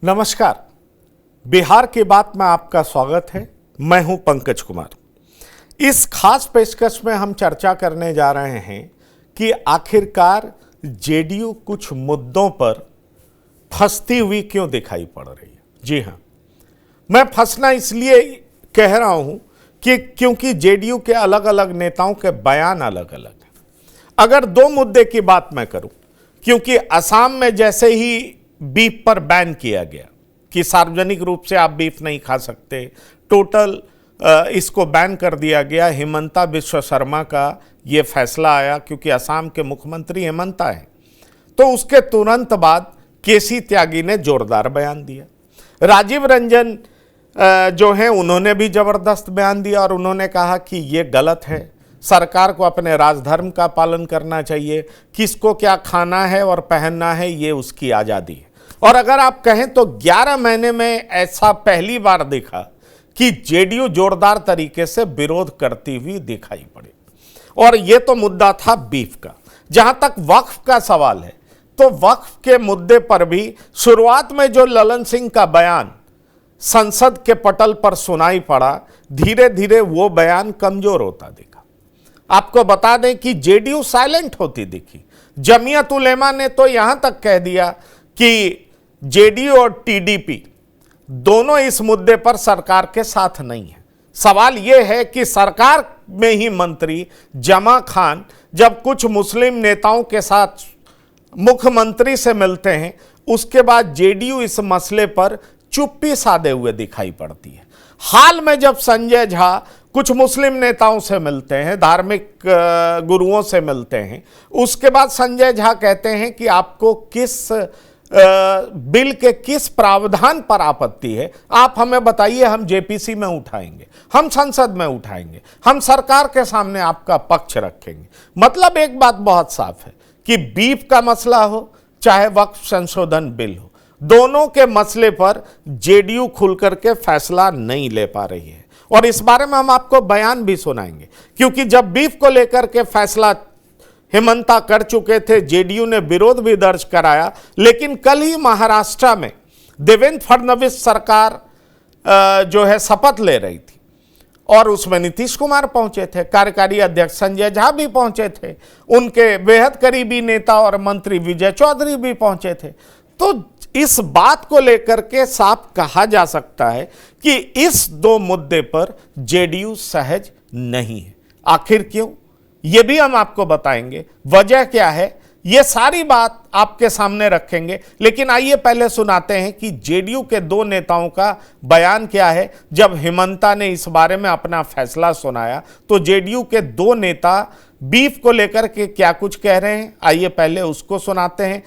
नमस्कार, बिहार की बात में आपका स्वागत है। मैं हूं पंकज कुमार। इस खास पेशकश में हम चर्चा करने जा रहे हैं कि आखिरकार जेडीयू कुछ मुद्दों पर फंसती हुई क्यों दिखाई पड़ रही है। जी हां, मैं फंसना इसलिए कह रहा हूं कि क्योंकि जेडीयू के अलग अलग नेताओं के बयान अलग अलग हैं। अगर दो मुद्दे की बात मैं करूं, क्योंकि असम में जैसे ही बीफ पर बैन किया गया कि सार्वजनिक रूप से आप बीफ नहीं खा सकते, टोटल इसको बैन कर दिया गया। हिमंता बिश्व शर्मा का ये फैसला आया क्योंकि असम के मुख्यमंत्री हिमंता हैं। तो उसके तुरंत बाद केसी त्यागी ने जोरदार बयान दिया। राजीव रंजन जो हैं उन्होंने भी जबरदस्त बयान दिया और उन्होंने कहा कि ये गलत है, सरकार को अपने राजधर्म का पालन करना चाहिए, किसको क्या खाना है और पहनना है ये उसकी आज़ादी है। और अगर आप कहें तो 11 महीने में ऐसा पहली बार देखा कि जेडीयू जोरदार तरीके से विरोध करती हुई दिखाई पड़ी। और ये तो मुद्दा था बीफ का। जहां तक वक्फ का सवाल है तो वक्फ के मुद्दे पर भी शुरुआत में जो ललन सिंह का बयान संसद के पटल पर सुनाई पड़ा, धीरे धीरे वो बयान कमजोर होता दिखा। आपको बता दें कि जेडीयू साइलेंट होती दिखी। जमीयत उलेमा ने तो यहां तक कह दिया कि जेडीयू और टीडीपी दोनों इस मुद्दे पर सरकार के साथ नहीं है। सवाल यह है कि सरकार में ही मंत्री जमा खान जब कुछ मुस्लिम नेताओं के साथ मुख्यमंत्री से मिलते हैं, उसके बाद जेडीयू इस मसले पर चुप्पी साधे हुए दिखाई पड़ती है। हाल में जब संजय झा कुछ मुस्लिम नेताओं से मिलते हैं, धार्मिक गुरुओं से मिलते हैं, उसके बाद संजय झा कहते हैं कि आपको किस बिल के किस प्रावधान पर आपत्ति है, आप हमें बताइए, हम जेपीसी में उठाएंगे, हम संसद में उठाएंगे, हम सरकार के सामने आपका पक्ष रखेंगे। मतलब एक बात बहुत साफ है कि बीफ का मसला हो चाहे वक्फ संशोधन बिल हो, दोनों के मसले पर जेडीयू खुल करके फैसला नहीं ले पा रही है। और इस बारे में हम आपको बयान भी सुनाएंगे, क्योंकि जब बीफ को लेकर के फैसला हिमंता कर चुके थे, जेडीयू ने विरोध भी दर्ज कराया, लेकिन कल ही महाराष्ट्र में देवेंद्र फडणवीस सरकार जो है शपथ ले रही थी और उसमें नीतीश कुमार पहुंचे थे, कार्यकारी अध्यक्ष संजय झा भी पहुंचे थे, उनके बेहद करीबी नेता और मंत्री विजय चौधरी भी पहुंचे थे। तो इस बात को लेकर के साफ कहा जा सकता है कि इस दो मुद्दे पर जेडीयू सहज नहीं है। आखिर क्यों, ये भी हम आपको बताएंगे, वजह क्या है, ये सारी बात आपके सामने रखेंगे। लेकिन आइए पहले सुनाते हैं कि जेडीयू के दो नेताओं का बयान क्या है। जब हिमंता ने इस बारे में अपना फैसला सुनाया तो जेडीयू के दो नेता बीफ को लेकर के क्या कुछ कह रहे हैं, आइए पहले उसको सुनाते हैं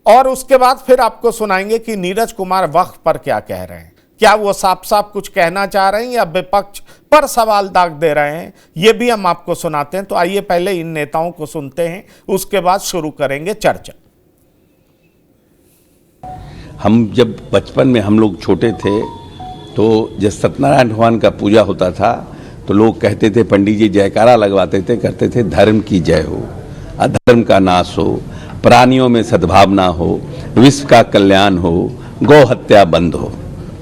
और उसके बाद फिर आपको सुनाएंगे कि नीरज कुमार वक्फ पर क्या कह रहे हैं। क्या वो साफ साफ कुछ कहना चाह रहे हैं या विपक्ष पर सवाल दाग दे रहे हैं, ये भी हम आपको सुनाते हैं। तो आइए पहले इन नेताओं को सुनते हैं, उसके बाद शुरू करेंगे चर्चा। हम जब बचपन में हम लोग छोटे थे तो जब सत्यनारायण भगवान का पूजा होता था तो लोग कहते थे, पंडित जी जयकारा लगवाते थे, कहते थे धर्म की जय हो, अधर्म का नाश हो, प्राणियों में सद्भावना हो, विश्व का कल्याण हो, गौ हत्या बंद हो।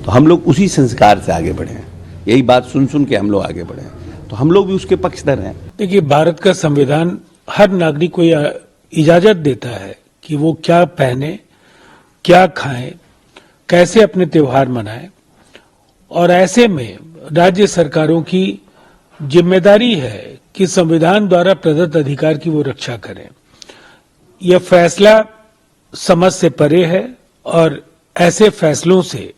तो हम लोग उसी संस्कार से आगे बढ़े हैं, यही बात सुन सुन के हम लोग आगे बढ़े हैं, तो हम लोग भी उसके पक्षधर हैं। देखिए, भारत का संविधान हर नागरिक को इजाजत देता है कि वो क्या पहने, क्या खाएं, कैसे अपने त्योहार मनाएं, और ऐसे में राज्य सरकारों की जिम्मेदारी है कि संविधान द्वारा प्रदत्त अधिकार की वो रक्षा करें। यह फैसला समझ से परे है और ऐसे फैसलों से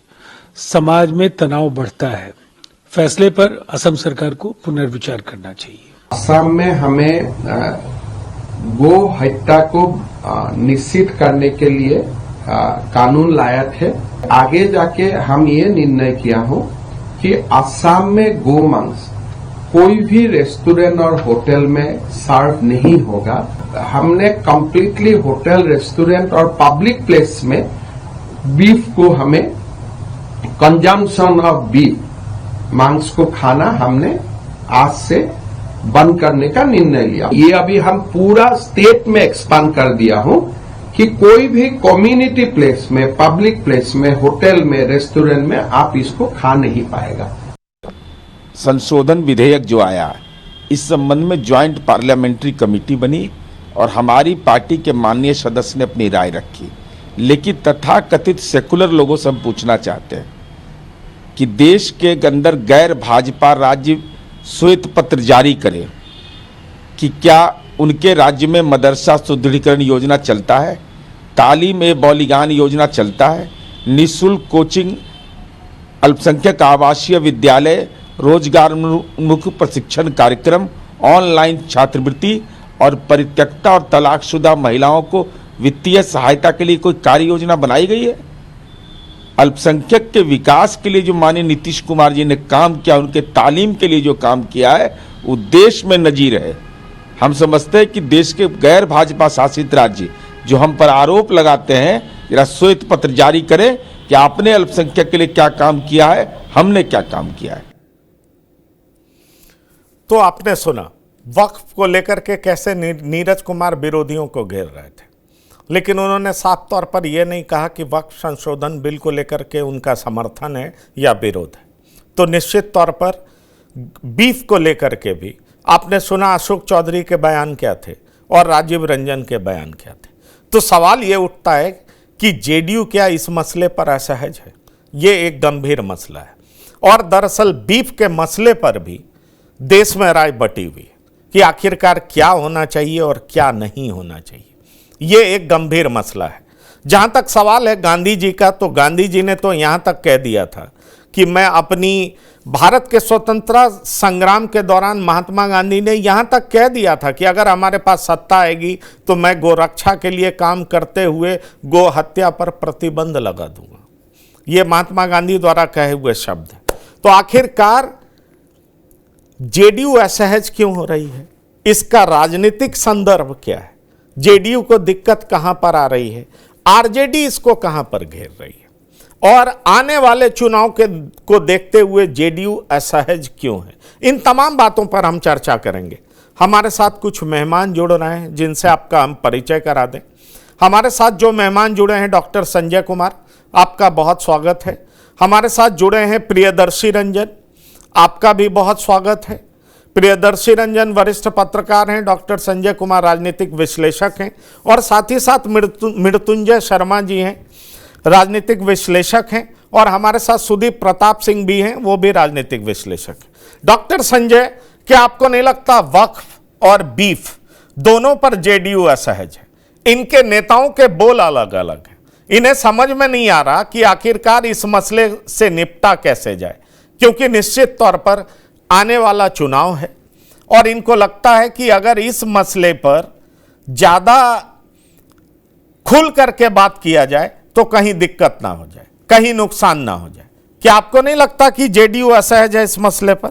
समाज में तनाव बढ़ता है। फैसले पर असम सरकार को पुनर्विचार करना चाहिए। असम में हमें गो हत्या को निश्चित करने के लिए कानून लाया थे। आगे जाके हम ये निर्णय किया हो कि असम में गो मांस कोई भी रेस्टोरेंट और होटल में सर्व नहीं होगा। हमने कम्प्लीटली होटल, रेस्टोरेंट और पब्लिक प्लेस में बीफ को हमें कंजम्पशन ऑफ बीफ, मांस को खाना हमने आज से बंद करने का निर्णय लिया। ये अभी हम पूरा स्टेट में एक्सपांड कर दिया हूं कि कोई भी कम्युनिटी प्लेस में, पब्लिक प्लेस में, होटल में, रेस्टोरेंट में आप इसको खा नहीं पाएगा। संशोधन विधेयक जो आया, इस संबंध में ज्वाइंट पार्लियामेंट्री कमेटी बनी और हमारी पार्टी के माननीय सदस्य ने अपनी राय रखी। लेकिन तथाकथित सेकुलर लोगों से हम पूछना चाहते हैं कि देश के अंदर गैर भाजपा राज्य श्वेत पत्र जारी करें कि क्या उनके राज्य में मदरसा सुदृढ़ीकरण योजना चलता है, तालीम ए बौलिगान योजना चलता है, निःशुल्क कोचिंग, अल्पसंख्यक आवासीय विद्यालय, रोजगार उन्मुख प्रशिक्षण कार्यक्रम, ऑनलाइन छात्रवृत्ति और परित्यक्ता और तलाकशुदा महिलाओं को वित्तीय सहायता के लिए कोई कार्य योजना बनाई गई है? अल्पसंख्यक के विकास के लिए जो माननीय नीतीश कुमार जी ने काम किया, उनके तालीम के लिए जो काम किया है, वो देश में नजीर है। हम समझते हैं कि देश के गैर भाजपा शासित राज्य जो हम पर आरोप लगाते हैं, जरा श्वेत पत्र जारी करें कि आपने अल्पसंख्यक के लिए क्या काम किया है, हमने क्या काम किया है। तो आपने सुना वक्फ को लेकर के कैसे नीरज कुमार विरोधियों को घेर रहे थे, लेकिन उन्होंने साफ तौर पर यह नहीं कहा कि वक्फ संशोधन बिल को लेकर के उनका समर्थन है या विरोध है। तो निश्चित तौर पर बीफ को लेकर के भी आपने सुना अशोक चौधरी के बयान क्या थे और राजीव रंजन के बयान क्या थे। तो सवाल ये उठता है कि जेडीयू क्या इस मसले पर असहज है? ये एक गंभीर मसला है और दरअसल बीफ के मसले पर भी देश में राय बटी हुई है कि आखिरकार क्या होना चाहिए और क्या नहीं होना चाहिए। ये एक गंभीर मसला है। जहां तक सवाल है गांधी जी का, तो गांधी जी ने तो यहां तक कह दिया था कि मैं अपनी भारत के स्वतंत्रता संग्राम के दौरान महात्मा गांधी ने यहां तक कह दिया था कि अगर हमारे पास सत्ता आएगी तो मैं गोरक्षा के लिए काम करते हुए गो हत्या पर प्रतिबंध लगा दूंगा। ये महात्मा गांधी द्वारा कहे हुए शब्द हैं। तो आखिरकार जेडीयू असहज क्यों हो रही है? इसका राजनीतिक संदर्भ क्या है? जेडीयू को दिक्कत कहां पर आ रही है? आरजेडी इसको कहां पर घेर रही है? और आने वाले चुनाव को देखते हुए जेडीयू असहज क्यों है? इन तमाम बातों पर हम चर्चा करेंगे। हमारे साथ कुछ मेहमान जुड़ रहे हैं जिनसे आपका हम परिचय करा दें। हमारे साथ जो मेहमान जुड़े हैं डॉक्टर संजय कुमार, आपका बहुत स्वागत है। हमारे साथ जुड़े हैं प्रियदर्शी रंजन, आपका भी बहुत स्वागत है। प्रियदर्शी रंजन वरिष्ठ पत्रकार हैं, डॉक्टर संजय कुमार राजनीतिक विश्लेषक हैं और साथ ही साथ मृत्युंजय शर्मा जी हैं, राजनीतिक विश्लेषक हैं और हमारे साथ सुदीप प्रताप सिंह भी हैं, वो भी राजनीतिक विश्लेषक हैं। डॉक्टर संजय, क्या आपको नहीं लगता वक्फ और बीफ दोनों पर जेडीयू असहज है? इनके नेताओं के बोल अलग अलग हैं। इन्हें समझ में नहीं आ रहा कि आखिरकार इस मसले से निपटा कैसे जाए, क्योंकि निश्चित तौर पर आने वाला चुनाव है और इनको लगता है कि अगर इस मसले पर ज्यादा खुल करके बात किया जाए तो कहीं दिक्कत ना हो जाए, कहीं नुकसान ना हो जाए। क्या आपको नहीं लगता कि जेडीयू असहज है इस मसले पर?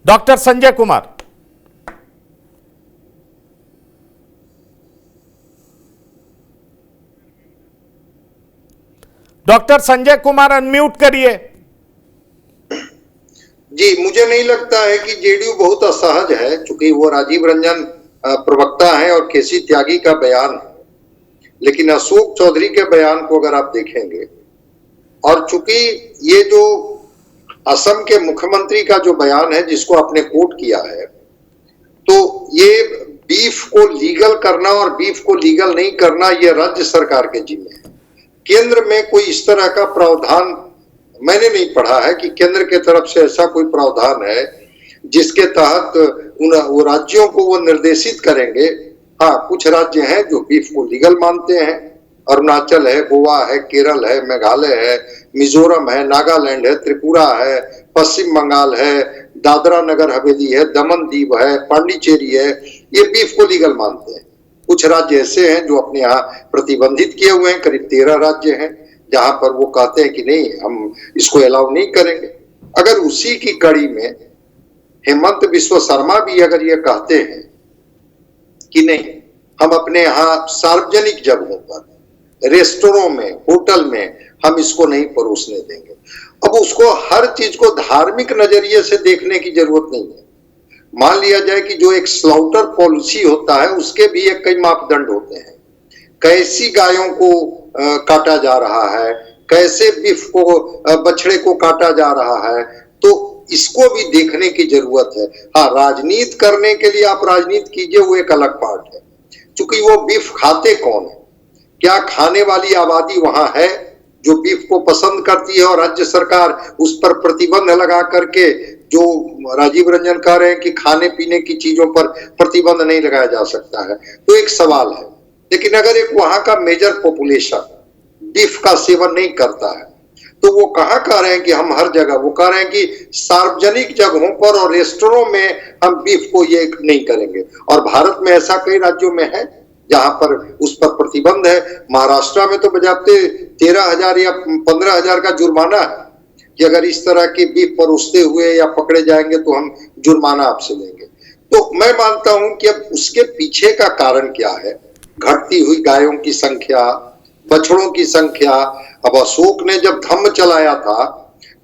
Doctor Sanjay Kumar, doctor Sanjay Kumar unmute करिए। जी, मुझे नहीं लगता है कि जेडीयू बहुत असहज है, क्योंकि वो राजीव रंजन प्रवक्ता है और केसी त्यागी का बयान है। लेकिन अशोक चौधरी के बयान को अगर आप देखेंगे, और चूंकि ये जो असम के मुख्यमंत्री का जो बयान है जिसको आपने कोट किया है, तो ये बीफ को लीगल करना और बीफ को लीगल नहीं करना ये राज्य सरकार के जिम्मे है। केंद्र में कोई इस तरह का प्रावधान मैंने नहीं पढ़ा है कि केंद्र के तरफ से ऐसा कोई प्रावधान है जिसके तहत वो राज्यों को वो निर्देशित करेंगे। हाँ, कुछ राज्य हैं जो बीफ को लीगल मानते हैं, अरुणाचल है, गोवा है, केरल है, मेघालय है, मिजोरम है, नागालैंड है, त्रिपुरा है, पश्चिम बंगाल है, दादरा नगर हवेली है, दमन दीव है, पांडिचेरी है, ये बीफ को लीगल मानते हैं। कुछ राज्य ऐसे हैं जो अपने यहाँ प्रतिबंधित किए हुए हैं, करीब 13 राज्य हैं जहां पर वो कहते हैं कि नहीं, हम इसको अलाउ नहीं करेंगे। अगर उसी की कड़ी में हेमंत बिस्व शर्मा भी अगर ये कहते हैं कि नहीं, हम अपने यहाँ सार्वजनिक जगहों पर, रेस्टोरों में, होटल में हम इसको नहीं परोसने देंगे। अब उसको हर चीज को धार्मिक नजरिए से देखने की जरूरत नहीं है। मान लिया जाए कि जो एक स्लाउटर पॉलिसी होता है उसके भी एक कई मापदंड होते हैं। कैसी गायों को काटा जा रहा है, कैसे बीफ को बछड़े को काटा जा रहा है, तो इसको भी देखने की जरूरत है। हाँ, राजनीति करने के लिए आप राजनीति कीजिए, वो एक अलग पार्ट है। क्योंकि वो बीफ खाते कौन है, क्या खाने वाली आबादी वहां है जो बीफ को पसंद करती है और राज्य सरकार उस पर प्रतिबंध लगा करके, जो राजीव रंजन कह रहे हैं कि खाने पीने की चीजों पर प्रतिबंध नहीं लगाया जा सकता है, तो एक सवाल है। लेकिन अगर एक वहां का मेजर पॉपुलेशन बीफ का सेवन नहीं करता है, तो वो कहां कह रहे हैं कि हम हर जगह, वो कह रहे हैं कि सार्वजनिक जगहों पर और रेस्टोरों में हम बीफ को ये नहीं करेंगे। और भारत में ऐसा कई राज्यों में है जहां पर उस पर प्रतिबंध है। महाराष्ट्र में तो बजाते 13,000 या 15,000 का जुर्माना है कि अगर इस तरह के बीफ परोसते हुए या पकड़े जाएंगे तो हम जुर्माना आपसे लेंगे। तो मैं मानता हूं कि अब उसके पीछे का कारण क्या है, घटती हुई गायों की संख्या, बछड़ों की संख्या। अब अशोक ने जब धम्म चलाया था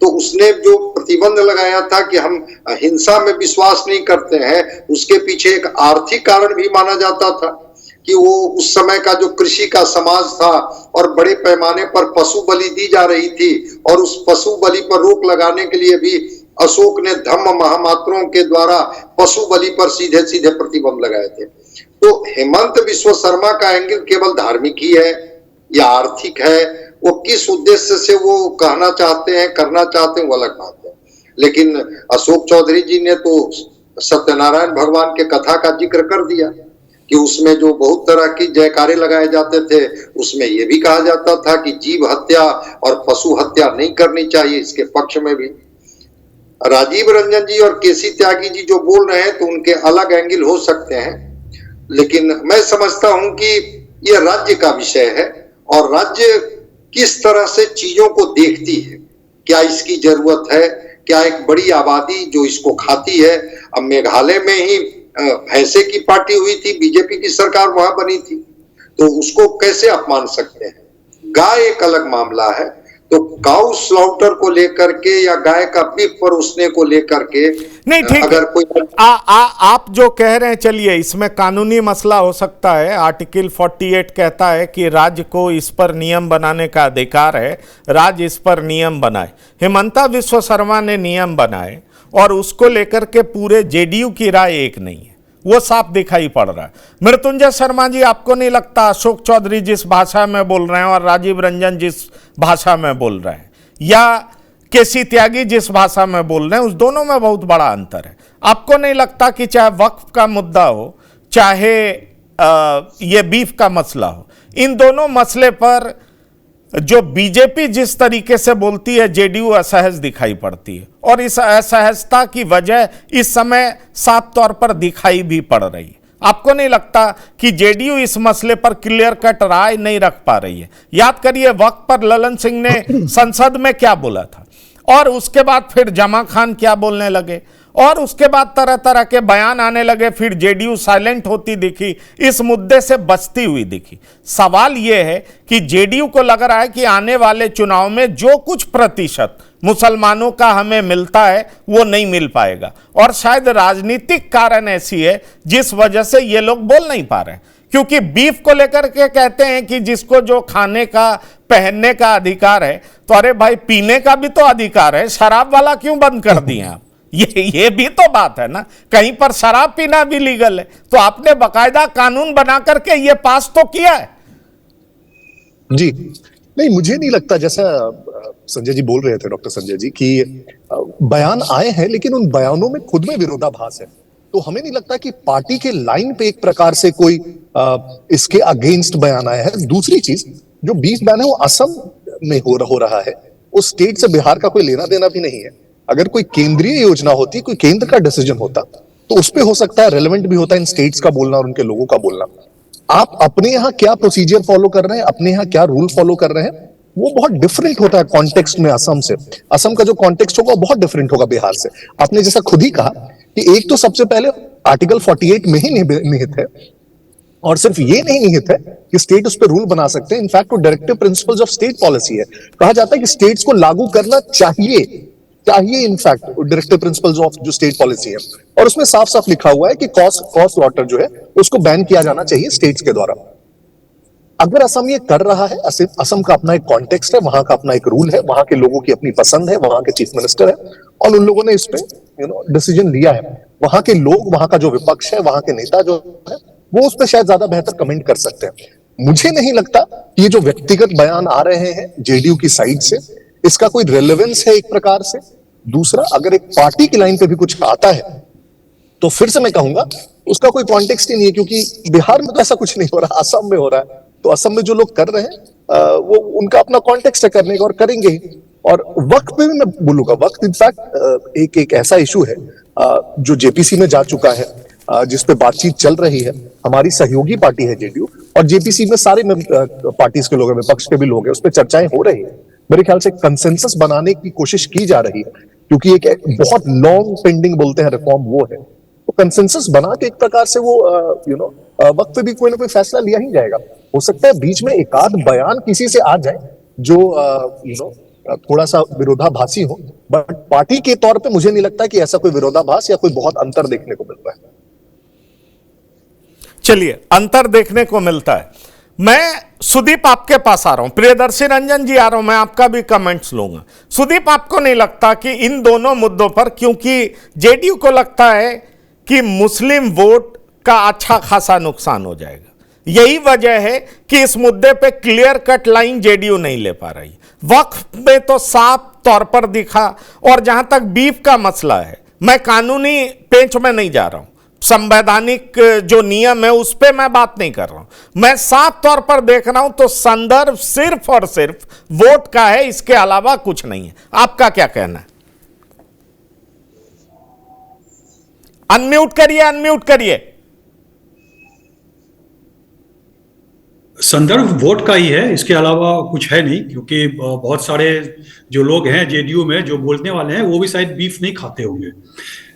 तो उसने जो प्रतिबंध लगाया था कि हम हिंसा में विश्वास नहीं करते हैं, उसके पीछे एक आर्थिक कारण भी माना जाता था कि वो उस समय का जो कृषि का समाज था और बड़े पैमाने पर पशु बलि दी जा रही थी, और उस पशु बलि पर रोक लगाने के लिए भी अशोक ने धम्म महामात्रों के द्वारा पशु बलि पर सीधे सीधे प्रतिबंध लगाए थे। तो हेमंत बिश्व शर्मा का एंगल केवल धार्मिक ही है या आर्थिक है, वो किस उद्देश्य से वो कहना चाहते हैं, करना चाहते हैं, वो अलग बात है। लेकिन अशोक चौधरी जी ने तो सत्यनारायण भगवान के कथा का जिक्र कर दिया कि उसमें जो बहुत तरह की जयकारे लगाए जाते थे, उसमें यह भी कहा जाता था कि जीव हत्या और पशु हत्या नहीं करनी चाहिए। इसके पक्ष में भी राजीव रंजन जी और केसी त्यागी जी जो बोल रहे हैं, तो उनके अलग एंगल हो सकते हैं, लेकिन मैं समझता हूं कि यह राज्य का विषय है और राज्य किस तरह से चीजों को देखती है। क्या इसकी जरूरत है, क्या एक बड़ी आबादी जो इसको खाती है। अब मेघालय में ही भैंसे की पार्टी हुई थी, बीजेपी की सरकार वहां बनी थी, तो उसको कैसे आप मान सकते हैं। गाय एक अलग मामला है, तो काउ स्लॉटर को लेकर के या गाय का बीफ परोसने को लेकर के नहीं, ठीक अगर कोई आप जो कह रहे हैं, चलिए इसमें कानूनी मसला हो सकता है। आर्टिकल 48 कहता है कि राज्य को इस पर नियम बनाने का अधिकार है, राज्य इस पर नियम बनाए। हेमंता बिश्व शर्मा ने नियम बनाए और उसको लेकर के पूरे जेडीयू की राय एक नहीं है, वो साफ दिखाई पड़ रहा है। मृत्युंजय शर्मा जी, आपको नहीं लगता अशोक चौधरी जिस भाषा में बोल रहे हैं और राजीव रंजन जिस भाषा में बोल रहे हैं, या केसी त्यागी जिस भाषा में बोल रहे हैं, उस दोनों में बहुत बड़ा अंतर है? आपको नहीं लगता कि चाहे वक्फ का मुद्दा हो, चाहे ये बीफ का मसला हो, इन दोनों मसले पर जो बीजेपी जिस तरीके से बोलती है, जेडीयू असहज दिखाई पड़ती है, और इस असहजता की वजह इस समय साफ तौर पर दिखाई भी पड़ रही है। आपको नहीं लगता कि जेडीयू इस मसले पर क्लियर कट राय नहीं रख पा रही है? याद करिए वक्त पर ललन सिंह ने संसद में क्या बोला था, और उसके बाद फिर जमा खान क्या बोलने लगे, और उसके बाद तरह तरह के बयान आने लगे, फिर जेडीयू साइलेंट होती दिखी, इस मुद्दे से बचती हुई दिखी। सवाल यह है कि जेडीयू को लग रहा है कि आने वाले चुनाव में जो कुछ प्रतिशत मुसलमानों का हमें मिलता है वो नहीं मिल पाएगा, और शायद राजनीतिक कारण ऐसी है जिस वजह से ये लोग बोल नहीं पा रहे हैं। क्योंकि बीफ को लेकर के कहते हैं कि जिसको जो खाने का, पहनने का अधिकार है, तो अरे भाई पीने का भी तो अधिकार है, शराब वाला क्यों बंद कर दिए आप? ये भी तो बात है ना, कहीं पर शराब पीना भी लीगल है, तो आपने बकायदा कानून बना करके ये पास तो किया है। जी नहीं, मुझे नहीं लगता, जैसा संजय जी बोल रहे थे, डॉक्टर संजय जी, कि बयान आए हैं लेकिन उन बयानों में खुद में विरोधाभास है। तो हमें नहीं लगता कि पार्टी के लाइन पे एक प्रकार से कोई इसके अगेंस्ट बयान आया है। दूसरी चीज, जो बीफ बैन है वो असम में हो रहा है, उस स्टेट से बिहार का कोई लेना देना भी नहीं है। अगर कोई केंद्रीय योजना होती, कोई केंद्र का डिसीजन होता, तो उस पे हो सकता है रेलेवेंट भी होता है इन स्टेट्स का बोलना और उनके लोगों का बोलना। आप अपने यहाँ क्या प्रोसीजर फॉलो कर रहे हैं, अपने यहाँ क्या रूल फॉलो कर रहे हैं, वो बहुत डिफरेंट होता है कॉन्टेक्स्ट में असम से। असम का जो कॉन्टेक्स्ट होगा बहुत डिफरेंट होगा बिहार से। आपने जैसा खुद ही कहा कि एक तो सबसे पहले आर्टिकल 48 में ही निहित है, और सिर्फ ये नहीं निहित है कि स्टेट उस पर रूल बना सकते हैं, इनफैक्ट वो directive principles of state policy है। कहा जाता है कि स्टेट्स को लागू करना चाहिए चाहिए इनफैक्ट डायरेक्टिव प्रिंसिपल्स ऑफ जो स्टेट पॉलिसी है, और उसमें साफ साफ लिखा हुआ है कि कॉस्ट वाटर जो है उसको बैन किया जाना चाहिए स्टेट्स के द्वारा। अगर असम ये कर रहा है, असम का अपना एक कॉन्टेक्स्ट है, वहां का अपना एक रूल है, वहां के लोगों की अपनी पसंद है, वहां के चीफ मिनिस्टर है और उन लोगों ने इस पे डिसीजन लिया है। वहां के लोग, वहां का जो विपक्ष है, वहां के नेता जो है, वो उस पर शायद ज्यादा बेहतर कमेंट कर सकते हैं। मुझे नहीं लगता कि ये जो व्यक्तिगत बयान आ रहे हैं जेडीयू की साइड से, इसका कोई रेलेवेंस है एक प्रकार से। दूसरा, अगर एक पार्टी की लाइन पे भी कुछ आता है तो फिर से मैं कहूंगा उसका कोई कॉन्टेक्स्ट ही नहीं है, क्योंकि बिहार में तो ऐसा कुछ नहीं हो रहा, असम में हो रहा है। तो असम में जो लोग कर रहे हैं वो उनका अपना कॉन्टेक्स्ट है करने का और करेंगे ही। और वक्त पे भी मैं बोलूंगा, वक्त इनफैक्ट एक ऐसा इशू है जो जेपीसी में जा चुका है, जिस पे बातचीत चल रही है। हमारी सहयोगी पार्टी है जेडीयू, और जेपीसी में सारे पार्टीज के लोग हैं, विपक्ष के भी लोग हैं, उस पर चर्चाएं हो रही है। मेरे ख्याल से कंसेंसस बनाने की कोशिश की जा रही है, क्योंकि एक बहुत लॉन्ग पेंडिंग बोलते हैं रिफॉर्म वो है। तो कंसेंसस बना के एक प्रकार से वो वक्त पे भी कोई ना कोई फैसला लिया ही जाएगा। हो सकता है बीच में एक आध बयान किसी से आ जाए जो थोड़ा सा विरोधाभासी हो, बट पार्टी के तौर पे मुझे नहीं लगता कि ऐसा कोई विरोधाभास या कोई बहुत अंतर देखने को मिल रहा है। चलिए, अंतर देखने को मिलता है। मैं सुदीप आपके पास आ रहा हूं, प्रियदर्शी रंजन जी आ रहा हूं, मैं आपका भी कमेंट्स लूंगा। सुदीप, आपको नहीं लगता कि इन दोनों मुद्दों पर, क्योंकि जेडीयू को लगता है कि मुस्लिम वोट का अच्छा खासा नुकसान हो जाएगा, यही वजह है कि इस मुद्दे पे क्लियर कट लाइन जेडीयू नहीं ले पा रही। वक्फ में तो साफ तौर पर दिखा, और जहां तक बीफ का मसला है, मैं कानूनी पेंच में नहीं जा रहा हूं, संवैधानिक जो नियम है उस पे मैं बात नहीं कर रहा हूं, मैं साफ तौर पर देख रहा हूं तो संदर्भ सिर्फ और सिर्फ वोट का है, इसके अलावा कुछ नहीं है। आपका क्या कहना है? अनम्यूट करिए, अनम्यूट करिए। संदर्भ वोट का ही है, इसके अलावा कुछ है नहीं, क्योंकि बहुत सारे जो लोग हैं जेडीयू में जो बोलने वाले हैं वो भी शायद बीफ नहीं खाते होंगे।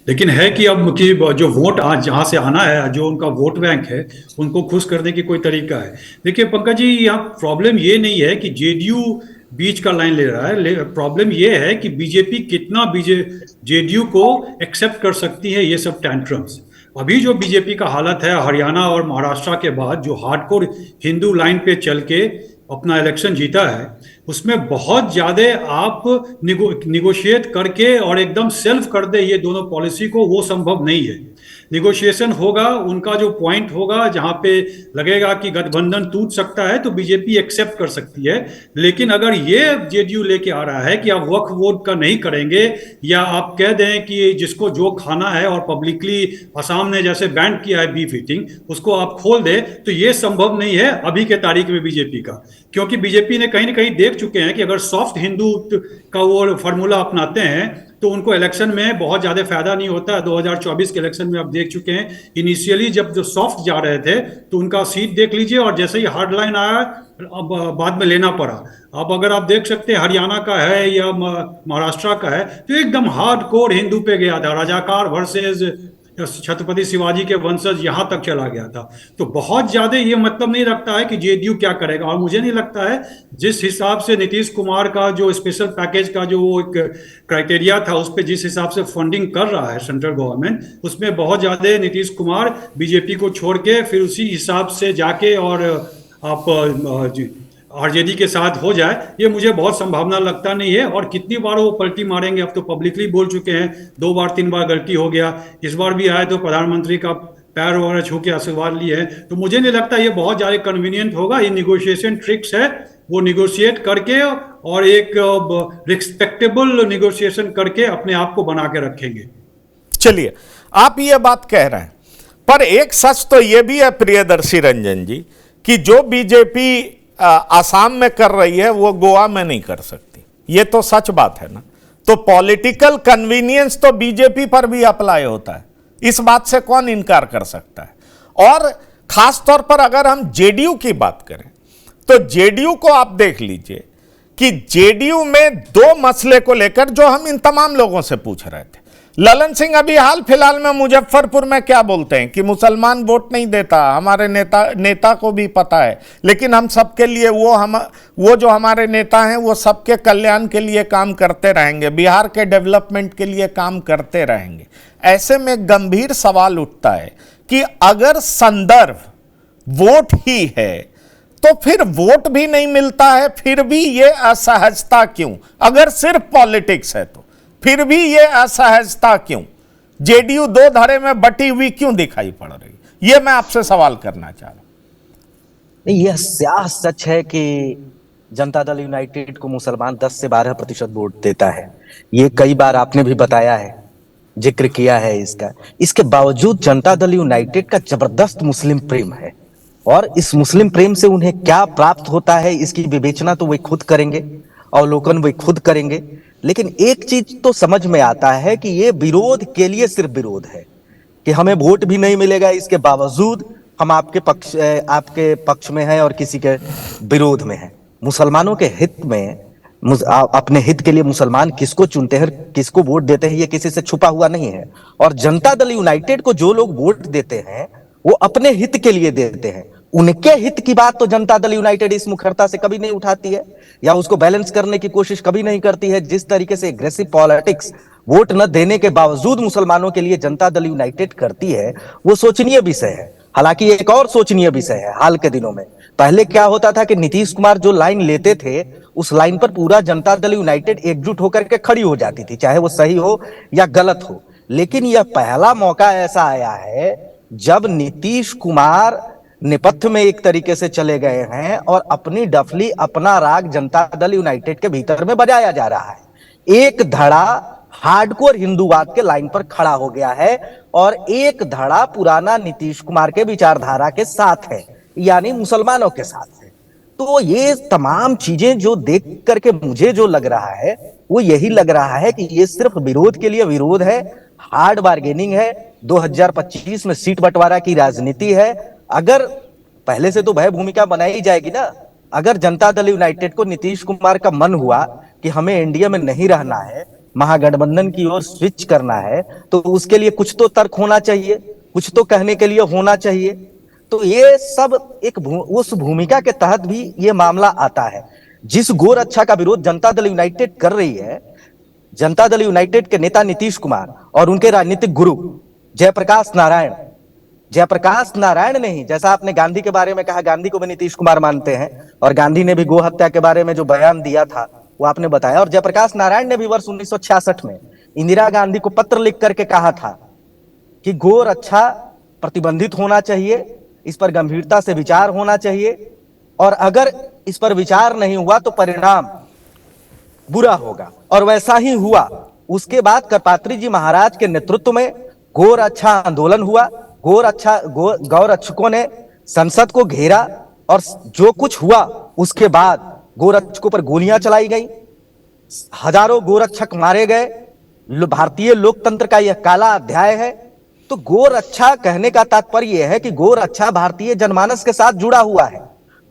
लेकिन है कि अब कि जो वोट आज जहां से आना है, जो उनका वोट बैंक है, उनको खुश करने की कोई तरीका है। देखिए पंकज जी, यहाँ प्रॉब्लम ये नहीं है कि जेडीयू बीच का लाइन ले रहा है, प्रॉब्लम ये है कि बीजेपी कितना जेडीयू को एक्सेप्ट कर सकती है ये सब टैंट्रम्स। अभी जो बीजेपी का हालत है हरियाणा और महाराष्ट्र के बाद, जो हार्डकोर हिंदू लाइन पे चल के अपना इलेक्शन जीता है, उसमें बहुत ज्यादा आप निगोशिएट करके और एकदम सेल्फ कर दे ये दोनों पॉलिसी को, वो संभव नहीं है। निगोशिएशन होगा, उनका जो पॉइंट होगा जहां पे लगेगा कि गठबंधन टूट सकता है तो बीजेपी एक्सेप्ट कर सकती है। लेकिन अगर ये जेडीयू लेके आ रहा है कि आप वक्फ वोट का नहीं करेंगे, या आप कह दें कि जिसको जो खाना है और पब्लिकली असम ने जैसे बैन किया है बीफ ईटिंग, उसको आप खोल दे, तो ये संभव नहीं है अभी के तारीख में बीजेपी का। क्योंकि बीजेपी ने कहीं ना कहीं देख चुके हैं कि अगर सॉफ्ट हिंदू का वो फार्मूला अपनाते हैं तो उनको इलेक्शन में बहुत ज्यादा फायदा नहीं होता है। 2024 के इलेक्शन में आप देख चुके हैं, इनिशियली जब जो सॉफ्ट जा रहे थे तो उनका सीट देख लीजिए, और जैसे ही हार्ड लाइन आया अब बाद में लेना पड़ा। अब अगर आप देख सकते हैं हरियाणा का है या महाराष्ट्र का है, तो एकदम हार्ड कोर हिंदू पे गया था, राजाकार वर्सेस छत्रपति शिवाजी के वंशज यहां तक चला गया था। तो बहुत ज्यादा ये मतलब नहीं रखता है कि जेडीयू क्या करेगा। और मुझे नहीं लगता है जिस हिसाब से नीतीश कुमार का जो स्पेशल पैकेज का जो वो एक क्राइटेरिया था, उस पर जिस हिसाब से फंडिंग कर रहा है सेंट्रल गवर्नमेंट, उसमें बहुत ज्यादा नीतीश कुमार बीजेपी को छोड़ के फिर उसी हिसाब से जाके और आप आरजेडी के साथ हो जाए, ये मुझे बहुत संभावना लगता नहीं है। और कितनी बार वो पलटी मारेंगे, अब तो पब्लिकली बोल चुके हैं 2 बार 3 बार गलती हो गया, इस बार भी आए तो प्रधानमंत्री का पैर वगैरह छू के आशीर्वाद लिए हैं। तो मुझे नहीं लगता ये बहुत ज्यादा कन्वीनियंट होगा। ये निगोशिएशन ट्रिक्स है, वो निगोशिएट करके और एक रिस्पेक्टेबल निगोशिएशन करके अपने आप को बना के रखेंगे। चलिए, आप ये बात कह रहे हैं, पर एक सच तो ये भी है प्रियदर्शी रंजन जी कि जो बीजेपी आसाम में कर रही है वो गोवा में नहीं कर सकती, ये तो सच बात है ना। तो पॉलिटिकल कन्वीनियंस तो बीजेपी पर भी अप्लाई होता है, इस बात से कौन इनकार कर सकता है। और खास तौर पर अगर हम जेडीयू की बात करें तो जेडीयू को आप देख लीजिए कि जेडीयू में 2 मसले को लेकर जो हम इन तमाम लोगों से पूछ रहे थे, ललन सिंह अभी हाल फिलहाल में मुजफ्फरपुर में क्या बोलते हैं कि मुसलमान वोट नहीं देता, हमारे नेता को भी पता है, लेकिन हम सबके लिए वो जो हमारे नेता हैं वो सबके कल्याण के लिए काम करते रहेंगे, बिहार के डेवलपमेंट के लिए काम करते रहेंगे। ऐसे में गंभीर सवाल उठता है कि अगर संदर्भ वोट ही है तो फिर वोट भी नहीं मिलता है, फिर भी ये असहजता क्यों? अगर सिर्फ पॉलिटिक्स है तो फिर भी ये असहजता क्यों? जेडीयू दो धड़े में बटी हुई क्यों दिखाई पड़ रही? ये मैं आपसे सवाल करना चाह रहा हूं। नहीं, यह स्याह सच है कि जनता दल यूनाइटेड को मुसलमान 10 से 12% वोट देता है। ये कई बार आपने भी बताया है, जिक्र किया है इसका। इसके बावजूद जनता दल यूनाइटेड का जबरदस्त मुस्लिम प्रेम है, और इस मुस्लिम प्रेम से उन्हें क्या प्राप्त होता है इसकी विवेचना तो वे खुद करेंगे, अवलोकन वे खुद करेंगे। लेकिन एक चीज तो समझ में आता है कि ये विरोध के लिए सिर्फ विरोध है, कि हमें वोट भी नहीं मिलेगा, इसके बावजूद हम आपके पक्ष में हैं और किसी के विरोध में हैं। मुसलमानों के हित में, अपने हित के लिए मुसलमान किसको चुनते हैं, किसको वोट देते हैं, ये किसी से छुपा हुआ नहीं है। और जनता दल यूनाइटेड को जो लोग वोट देते हैं वो अपने हित के लिए देते हैं। उनके हित की बात तो जनता दल यूनाइटेड इस मुखरता से कभी नहीं उठाती है, या उसको बैलेंस करने की कोशिश कभी नहीं करती है। जिस तरीके से एग्रेसिव पॉलिटिक्स वोट न देने के बावजूद मुसलमानों के लिए जनता दल यूनाइटेड करती है, वो सोचनीय विषय है। हालांकि एक और सोचनीय विषय है, हाल के दिनों में पहले क्या होता था कि नीतीश कुमार जो लाइन लेते थे उस लाइन पर पूरा जनता दल यूनाइटेड एकजुट होकर के खड़ी हो जाती थी, चाहे वो सही हो या गलत हो। लेकिन यह पहला मौका ऐसा आया है जब नीतीश कुमार नेपथ्य में एक तरीके से चले गए हैं और अपनी डफली, अपना राग जनता दल यूनाइटेड के भीतर में बजाया जा रहा है। एक धड़ा हार्डकोर हिंदूवाद के लाइन पर खड़ा हो गया है और एक धड़ा पुराना नीतीश कुमार के विचारधारा के साथ है, यानी मुसलमानों के साथ है। तो ये तमाम चीजें जो देख करके मुझे जो लग रहा है वो यही लग रहा है कि ये सिर्फ विरोध के लिए विरोध है, हार्ड बार्गेनिंग है, 2025 में सीट बंटवारा की राजनीति है। अगर पहले से तो भय भूमिका बनाई जाएगी ना, अगर जनता दल यूनाइटेड को नीतीश कुमार का मन हुआ कि हमें एनडीए में नहीं रहना है, महागठबंधन की ओर स्विच करना है, तो उसके लिए कुछ तो तर्क होना चाहिए, कुछ तो कहने के लिए होना चाहिए। तो ये सब एक उस भूमिका के तहत भी ये मामला आता है। जिस गोरक्षा का विरोध जनता दल यूनाइटेड कर रही है, जनता दल यूनाइटेड के नेता नीतीश कुमार और उनके राजनीतिक गुरु जयप्रकाश नारायण नहीं, जैसा आपने गांधी के बारे में कहा, गांधी को भी नीतीश कुमार मानते हैं और गांधी ने भी गो हत्या के बारे में जो बयान दिया था वो आपने बताया। और जयप्रकाश नारायण ने भी वर्ष 1966 में इंदिरा गांधी को पत्र लिख करके कहा था कि गो रक्षा प्रतिबंधित होना चाहिए, इस पर गंभीरता से विचार होना चाहिए, और अगर इस पर विचार नहीं हुआ तो परिणाम बुरा होगा। और वैसा ही हुआ। उसके बाद करपात्री जी महाराज के नेतृत्व में गो रक्षा आंदोलन हुआ, गौरक्षकों ने संसद को घेरा और जो कुछ हुआ उसके बाद गोरक्षकों पर गोलियां चलाई गई, हजारों गोरक्षक मारे गए। भारतीय लोकतंत्र का यह काला अध्याय है। तो गोरक्षा कहने का तात्पर्य यह है कि गोरक्षा भारतीय जनमानस के साथ जुड़ा हुआ है,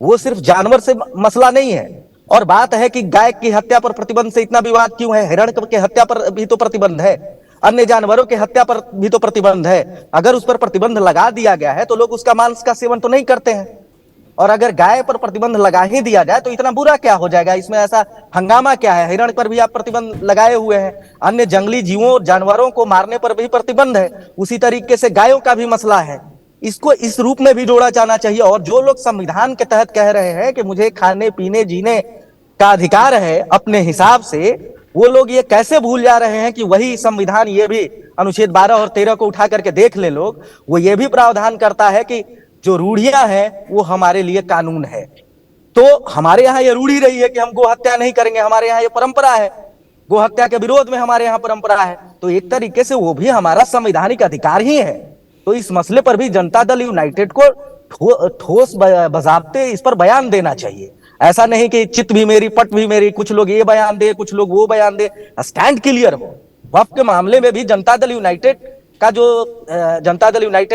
वो सिर्फ जानवर से मसला नहीं है। और बात है कि गाय की हत्या पर प्रतिबंध से इतना विवाद क्यों है? हिरण की हत्या पर भी तो प्रतिबंध है, अन्य जानवरों की हत्या पर भी तो प्रतिबंध है। अगर उस पर प्रतिबंध लगा दिया गया है तो लोग उसका मांस का सेवन तो नहीं करते हैं, और अगर गाय पर प्रतिबंध लगा ही दिया जाए तो इतना बुरा क्या हो जाएगा? इसमें ऐसा हंगामा क्या है? हिरण पर भी आप प्रतिबंध लगाए हुए हैं, अन्य जंगली जीवों जानवरों को मारने पर भी प्रतिबंध है, उसी तरीके से गायों का भी मसला है। इसको इस रूप में भी जोड़ा जाना चाहिए। और जो लोग संविधान के तहत कह रहे हैं कि मुझे खाने पीने जीने का अधिकार है अपने हिसाब से, वो लोग ये कैसे भूल जा रहे हैं कि वही संविधान, ये भी अनुच्छेद 12 और 13 को उठा करके देख ले लोग, वो ये भी प्रावधान करता है कि जो रूढ़ियां हैं वो हमारे लिए कानून है। तो हमारे यहाँ ये रूढ़ी रही है कि हम गो हत्या नहीं करेंगे, हमारे यहाँ ये परंपरा है, गो हत्या के विरोध में हमारे यहाँ परंपरा है। तो एक तरीके से वो भी हमारा संवैधानिक अधिकार ही है। तो इस मसले पर भी जनता दल यूनाइटेड को ठोस बजाबते इस पर बयान देना चाहिए। ऐसा नहीं कि चित भी मेरी पट भी मेरी, कुछ लोग ये बयान दे कुछ लोग वो बयान दे, स्टैंड क्लियर हो। वक्फ के मामले में भी जनता दल यूनाइटेड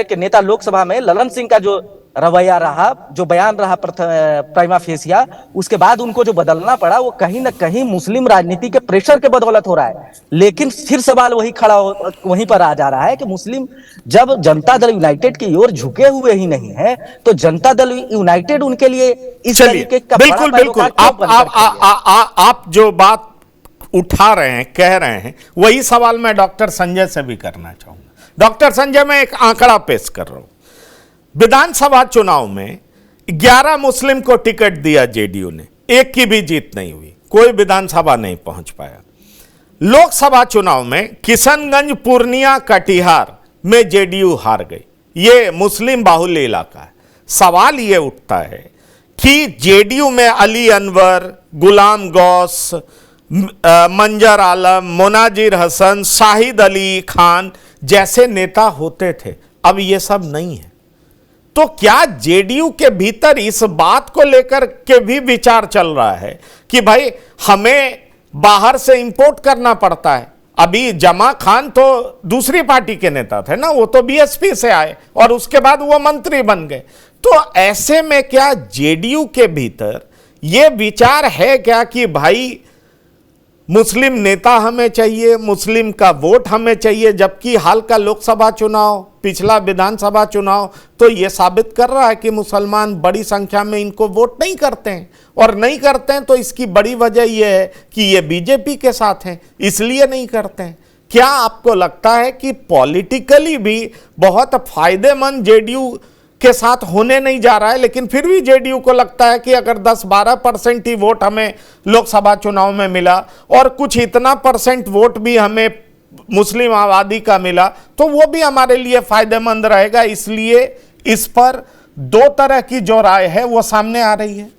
के नेता लोकसभा में ललन सिंह का जो रवैया रहा, जो बयान रहा प्राइमा फेसिया, उसके बाद उनको जो बदलना पड़ा वो कहीं ना कहीं मुस्लिम राजनीति के प्रेशर के बदौलत हो रहा है। लेकिन फिर सवाल वहीं पर आ जा रहा है कि मुस्लिम जब जनता दल यूनाइटेड की ओर झुके हुए ही नहीं है, तो जनता दल यूनाइटेड उनके लिए इस तरीके का बिल्कुल बिल्कुल आप जो बात उठा रहे हैं, कह रहे हैं, वही सवाल मैं डॉक्टर संजय से भी करना चाहूंगा। डॉक्टर संजय, मैं एक आंकड़ा पेश कर रहा हूं। विधानसभा चुनाव में 11 मुस्लिम को टिकट दिया जेडीयू ने, एक की भी जीत नहीं हुई, कोई विधानसभा नहीं पहुंच पाया। लोकसभा चुनाव में किशनगंज, पूर्णिया, कटिहार में जेडीयू हार गई। ये मुस्लिम बाहुल्य इलाका है। सवाल ये उठता है कि जेडीयू में अली अनवर, गुलाम गौस, मंजर आलम, मोनाजिर हसन, शाहिद अली खान जैसे नेता होते थे, अब ये सब नहीं है। तो क्या जेडीयू के भीतर इस बात को लेकर के भी विचार चल रहा है कि भाई हमें बाहर से इंपोर्ट करना पड़ता है? अभी जमा खान तो दूसरी पार्टी के नेता थे ना, वो तो बीएसपी से आए और उसके बाद वो मंत्री बन गए। तो ऐसे में क्या जेडीयू के भीतर ये विचार है क्या कि भाई मुस्लिम नेता हमें चाहिए, मुस्लिम का वोट हमें चाहिए? जबकि हाल का लोकसभा चुनाव, पिछला विधानसभा चुनाव तो यह साबित कर रहा है कि मुसलमान बड़ी संख्या में इनको वोट नहीं करते हैं, और नहीं करते हैं तो इसकी बड़ी वजह यह है कि ये बीजेपी के साथ हैं, इसलिए नहीं करते हैं। क्या आपको लगता है कि पॉलिटिकली भी बहुत फायदेमंद जेडीयू के साथ होने नहीं जा रहा है, लेकिन फिर भी जेडीयू को लगता है कि अगर 10-12% ही वोट हमें लोकसभा चुनाव में मिला और कुछ इतना % वोट भी हमें मुस्लिम आबादी का मिला तो वो भी हमारे लिए फायदेमंद रहेगा, इसलिए इस पर दो तरह की जो राय है वो सामने आ रही है?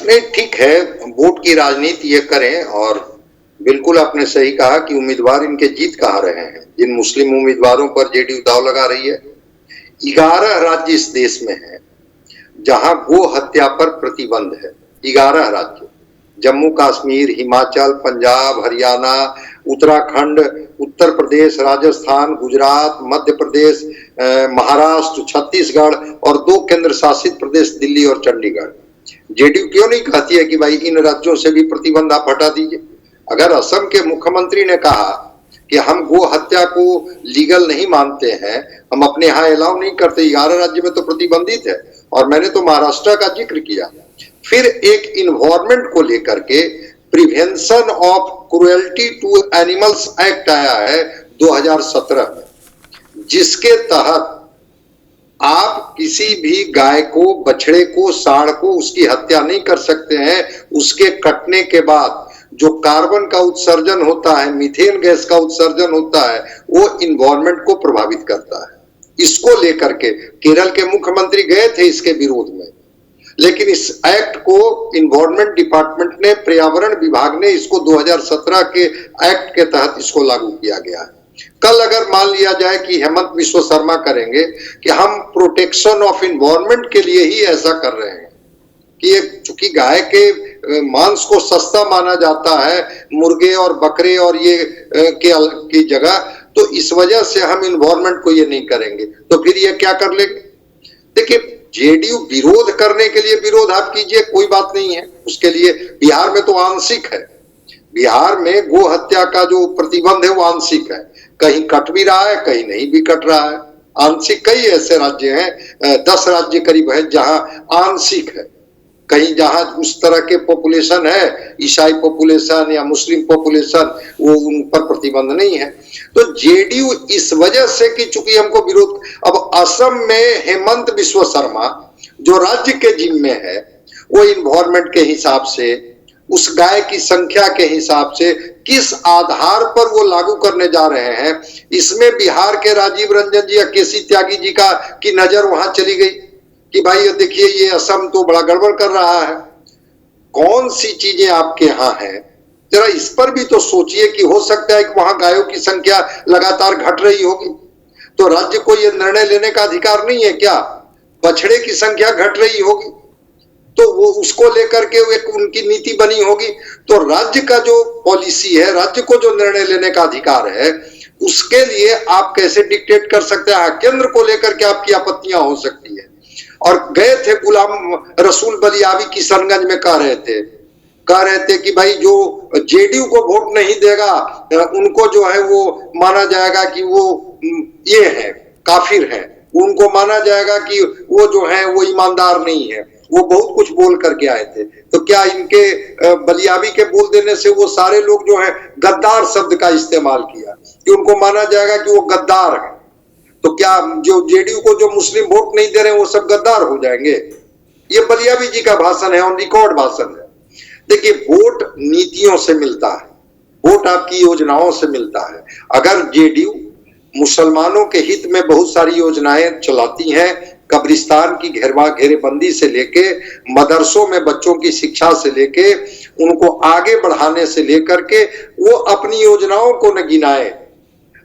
नहीं, ठीक है, वोट की राजनीति ये करें, और बिल्कुल आपने सही कहा कि उम्मीदवार इनके जीत कहाँ रहे हैं। जिन मुस्लिम उम्मीदवारों पर जेडीयू दांव लगा रही है, 11 राज्य इस देश में हैं जहां गो हत्या पर प्रतिबंध है। 11 राज्य, जम्मू कश्मीर, हिमाचल, पंजाब, हरियाणा, उत्तराखंड, उत्तर प्रदेश, राजस्थान, गुजरात, मध्य प्रदेश, महाराष्ट्र, छत्तीसगढ़ और 2 केंद्र शासित प्रदेश दिल्ली और चंडीगढ़। जेडीयू क्यों नहीं कहती है कि भाई इन राज्यों से भी प्रतिबंध आप हटा दीजिए? अगर असम के मुख्यमंत्री ने कहा कि हम गो हत्या को लीगल नहीं मानते हैं, हम अपने यहाँ अलाउ नहीं करते, 11 राज्य में तो प्रतिबंधित है, और मैंने तो महाराष्ट्र का जिक्र किया। फिर एक इन्वायरमेंट को लेकर के prevention of cruelty to animals act आया है 2017 में, जिसके तहत आप किसी भी गाय को, बछड़े को, सांड को उसकी हत्या नहीं कर सकते हैं। उसके कटने के बाद जो कार्बन का उत्सर्जन होता है, मीथेन गैस का उत्सर्जन होता है, वो इन्वायरमेंट को प्रभावित करता है। इसको लेकर के केरल के मुख्यमंत्री गए थे इसके विरोध में, लेकिन इस एक्ट को इन्वायरमेंट डिपार्टमेंट ने, पर्यावरण विभाग ने इसको 2017 के एक्ट के तहत इसको लागू किया गया है। कल अगर मान लिया जाए कि हेमंत बिश्व शर्मा करेंगे कि हम प्रोटेक्शन ऑफ इन्वायरमेंट के लिए ही ऐसा कर रहे हैं कि चूंकि गाय के मांस को सस्ता माना जाता है मुर्गे और बकरे और ये की जगह, तो इस वजह से हम इन्वायरमेंट को ये नहीं करेंगे, तो फिर ये क्या कर लेंगे? देखिए, जेडीयू विरोध करने के लिए विरोध आप कीजिए, कोई बात नहीं है उसके लिए। बिहार में तो आंशिक है, बिहार में गो हत्या का जो प्रतिबंध है वो आंशिक है, कहीं कट भी रहा है, कहीं नहीं भी कट रहा है। आंशिक कई ऐसे राज्य हैं, 10 राज्य करीब है जहां आंशिक है। कहीं जहां उस तरह के पॉपुलेशन है, ईसाई पॉपुलेशन या मुस्लिम पॉपुलेशन, वो उन पर प्रतिबंध नहीं है। तो जेडीयू इस वजह से कि चूंकि हमको विरोध, अब असम में हेमंत बिश्व शर्मा जो राज्य के जिम्मे है, वो इन्वायरमेंट के हिसाब से, उस गाय की संख्या के हिसाब से किस आधार पर वो लागू करने जा रहे हैं, इसमें बिहार के राजीव रंजन जी या केसी त्यागी जी की नजर वहां चली गई कि भाई देखिए ये असम तो बड़ा गड़बड़ कर रहा है। कौन सी चीजें आपके यहाँ हैं, जरा इस पर भी तो सोचिए कि हो सकता है कि वहां गायों की संख्या लगातार घट रही होगी, तो राज्य को यह निर्णय लेने का अधिकार नहीं है क्या? बछड़े की संख्या घट रही होगी तो वो उसको लेकर के एक उनकी नीति बनी होगी, तो राज्य का जो पॉलिसी है, राज्य को जो निर्णय लेने का अधिकार है, उसके लिए आप कैसे डिक्टेट कर सकते हैं? केंद्र को लेकर के आपकी आपत्तियां हो सकती है। और गए थे गुलाम रसूल बलियावी किशनगंज में कह रहे थे कि भाई जो जेडीयू को वोट नहीं देगा उनको जो है वो माना जाएगा कि वो ये है, काफिर है, उनको माना जाएगा कि वो जो है वो ईमानदार नहीं है। वो बहुत कुछ बोल करके आए थे। तो क्या इनके बलियावी के बोल देने से वो सारे लोग जो है गद्दार शब्द का इस्तेमाल किया कि उनको माना जाएगा कि वो गद्दार है? तो क्या जो जेडीयू को जो मुस्लिम वोट नहीं दे रहे हैं वो सब गद्दार हो जाएंगे? ये बलियावी जी का भाषण है, ऑन रिकॉर्ड भाषण है। देखिए, वोट नीतियों से मिलता है, वोट आपकी योजनाओं से मिलता है। अगर जेडीयू मुसलमानों के हित में बहुत सारी योजनाएं चलाती हैं, कब्रिस्तान की घेरेबंदी से लेके मदरसों में बच्चों की शिक्षा से लेके उनको आगे बढ़ाने से लेकर के वो अपनी योजनाओं को न गिनाए।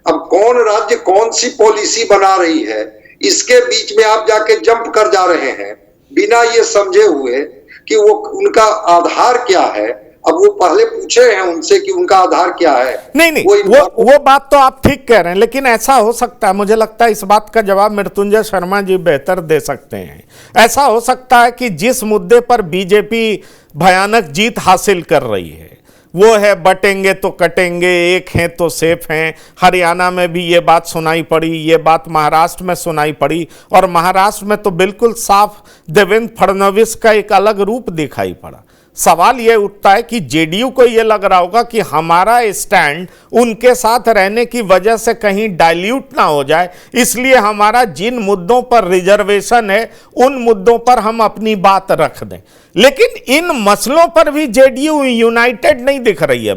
अब कौन राज्य कौन सी पॉलिसी बना रही है, इसके बीच में आप जाके जंप कर जा रहे हैं बिना ये समझे हुए कि वो उनका आधार क्या है। अब वो पहले पूछे हैं उनसे कि उनका आधार क्या है। नहीं वो बात तो आप ठीक कह रहे हैं, लेकिन ऐसा हो सकता है, मुझे लगता है इस बात का जवाब मृत्युंजय शर्मा जी बेहतर दे सकते हैं। ऐसा हो सकता है कि जिस मुद्दे पर बीजेपी भयानक जीत हासिल कर रही है वो है बटेंगे तो कटेंगे, एक हैं तो सेफ हैं। हरियाणा में भी ये बात सुनाई पड़ी, ये बात महाराष्ट्र में सुनाई पड़ी, और महाराष्ट्र में तो बिल्कुल साफ देवेंद्र फडणवीस का एक अलग रूप दिखाई पड़ा। सवाल यह उठता है कि जेडीयू को यह लग रहा होगा कि हमारा स्टैंड उनके साथ रहने की वजह से कहीं डाइल्यूट ना हो जाए, इसलिए हमारा जिन मुद्दों पर रिजर्वेशन है उन मुद्दों पर हम अपनी बात रख दें। लेकिन इन मसलों पर भी जेडीयू यूनाइटेड नहीं दिख रही है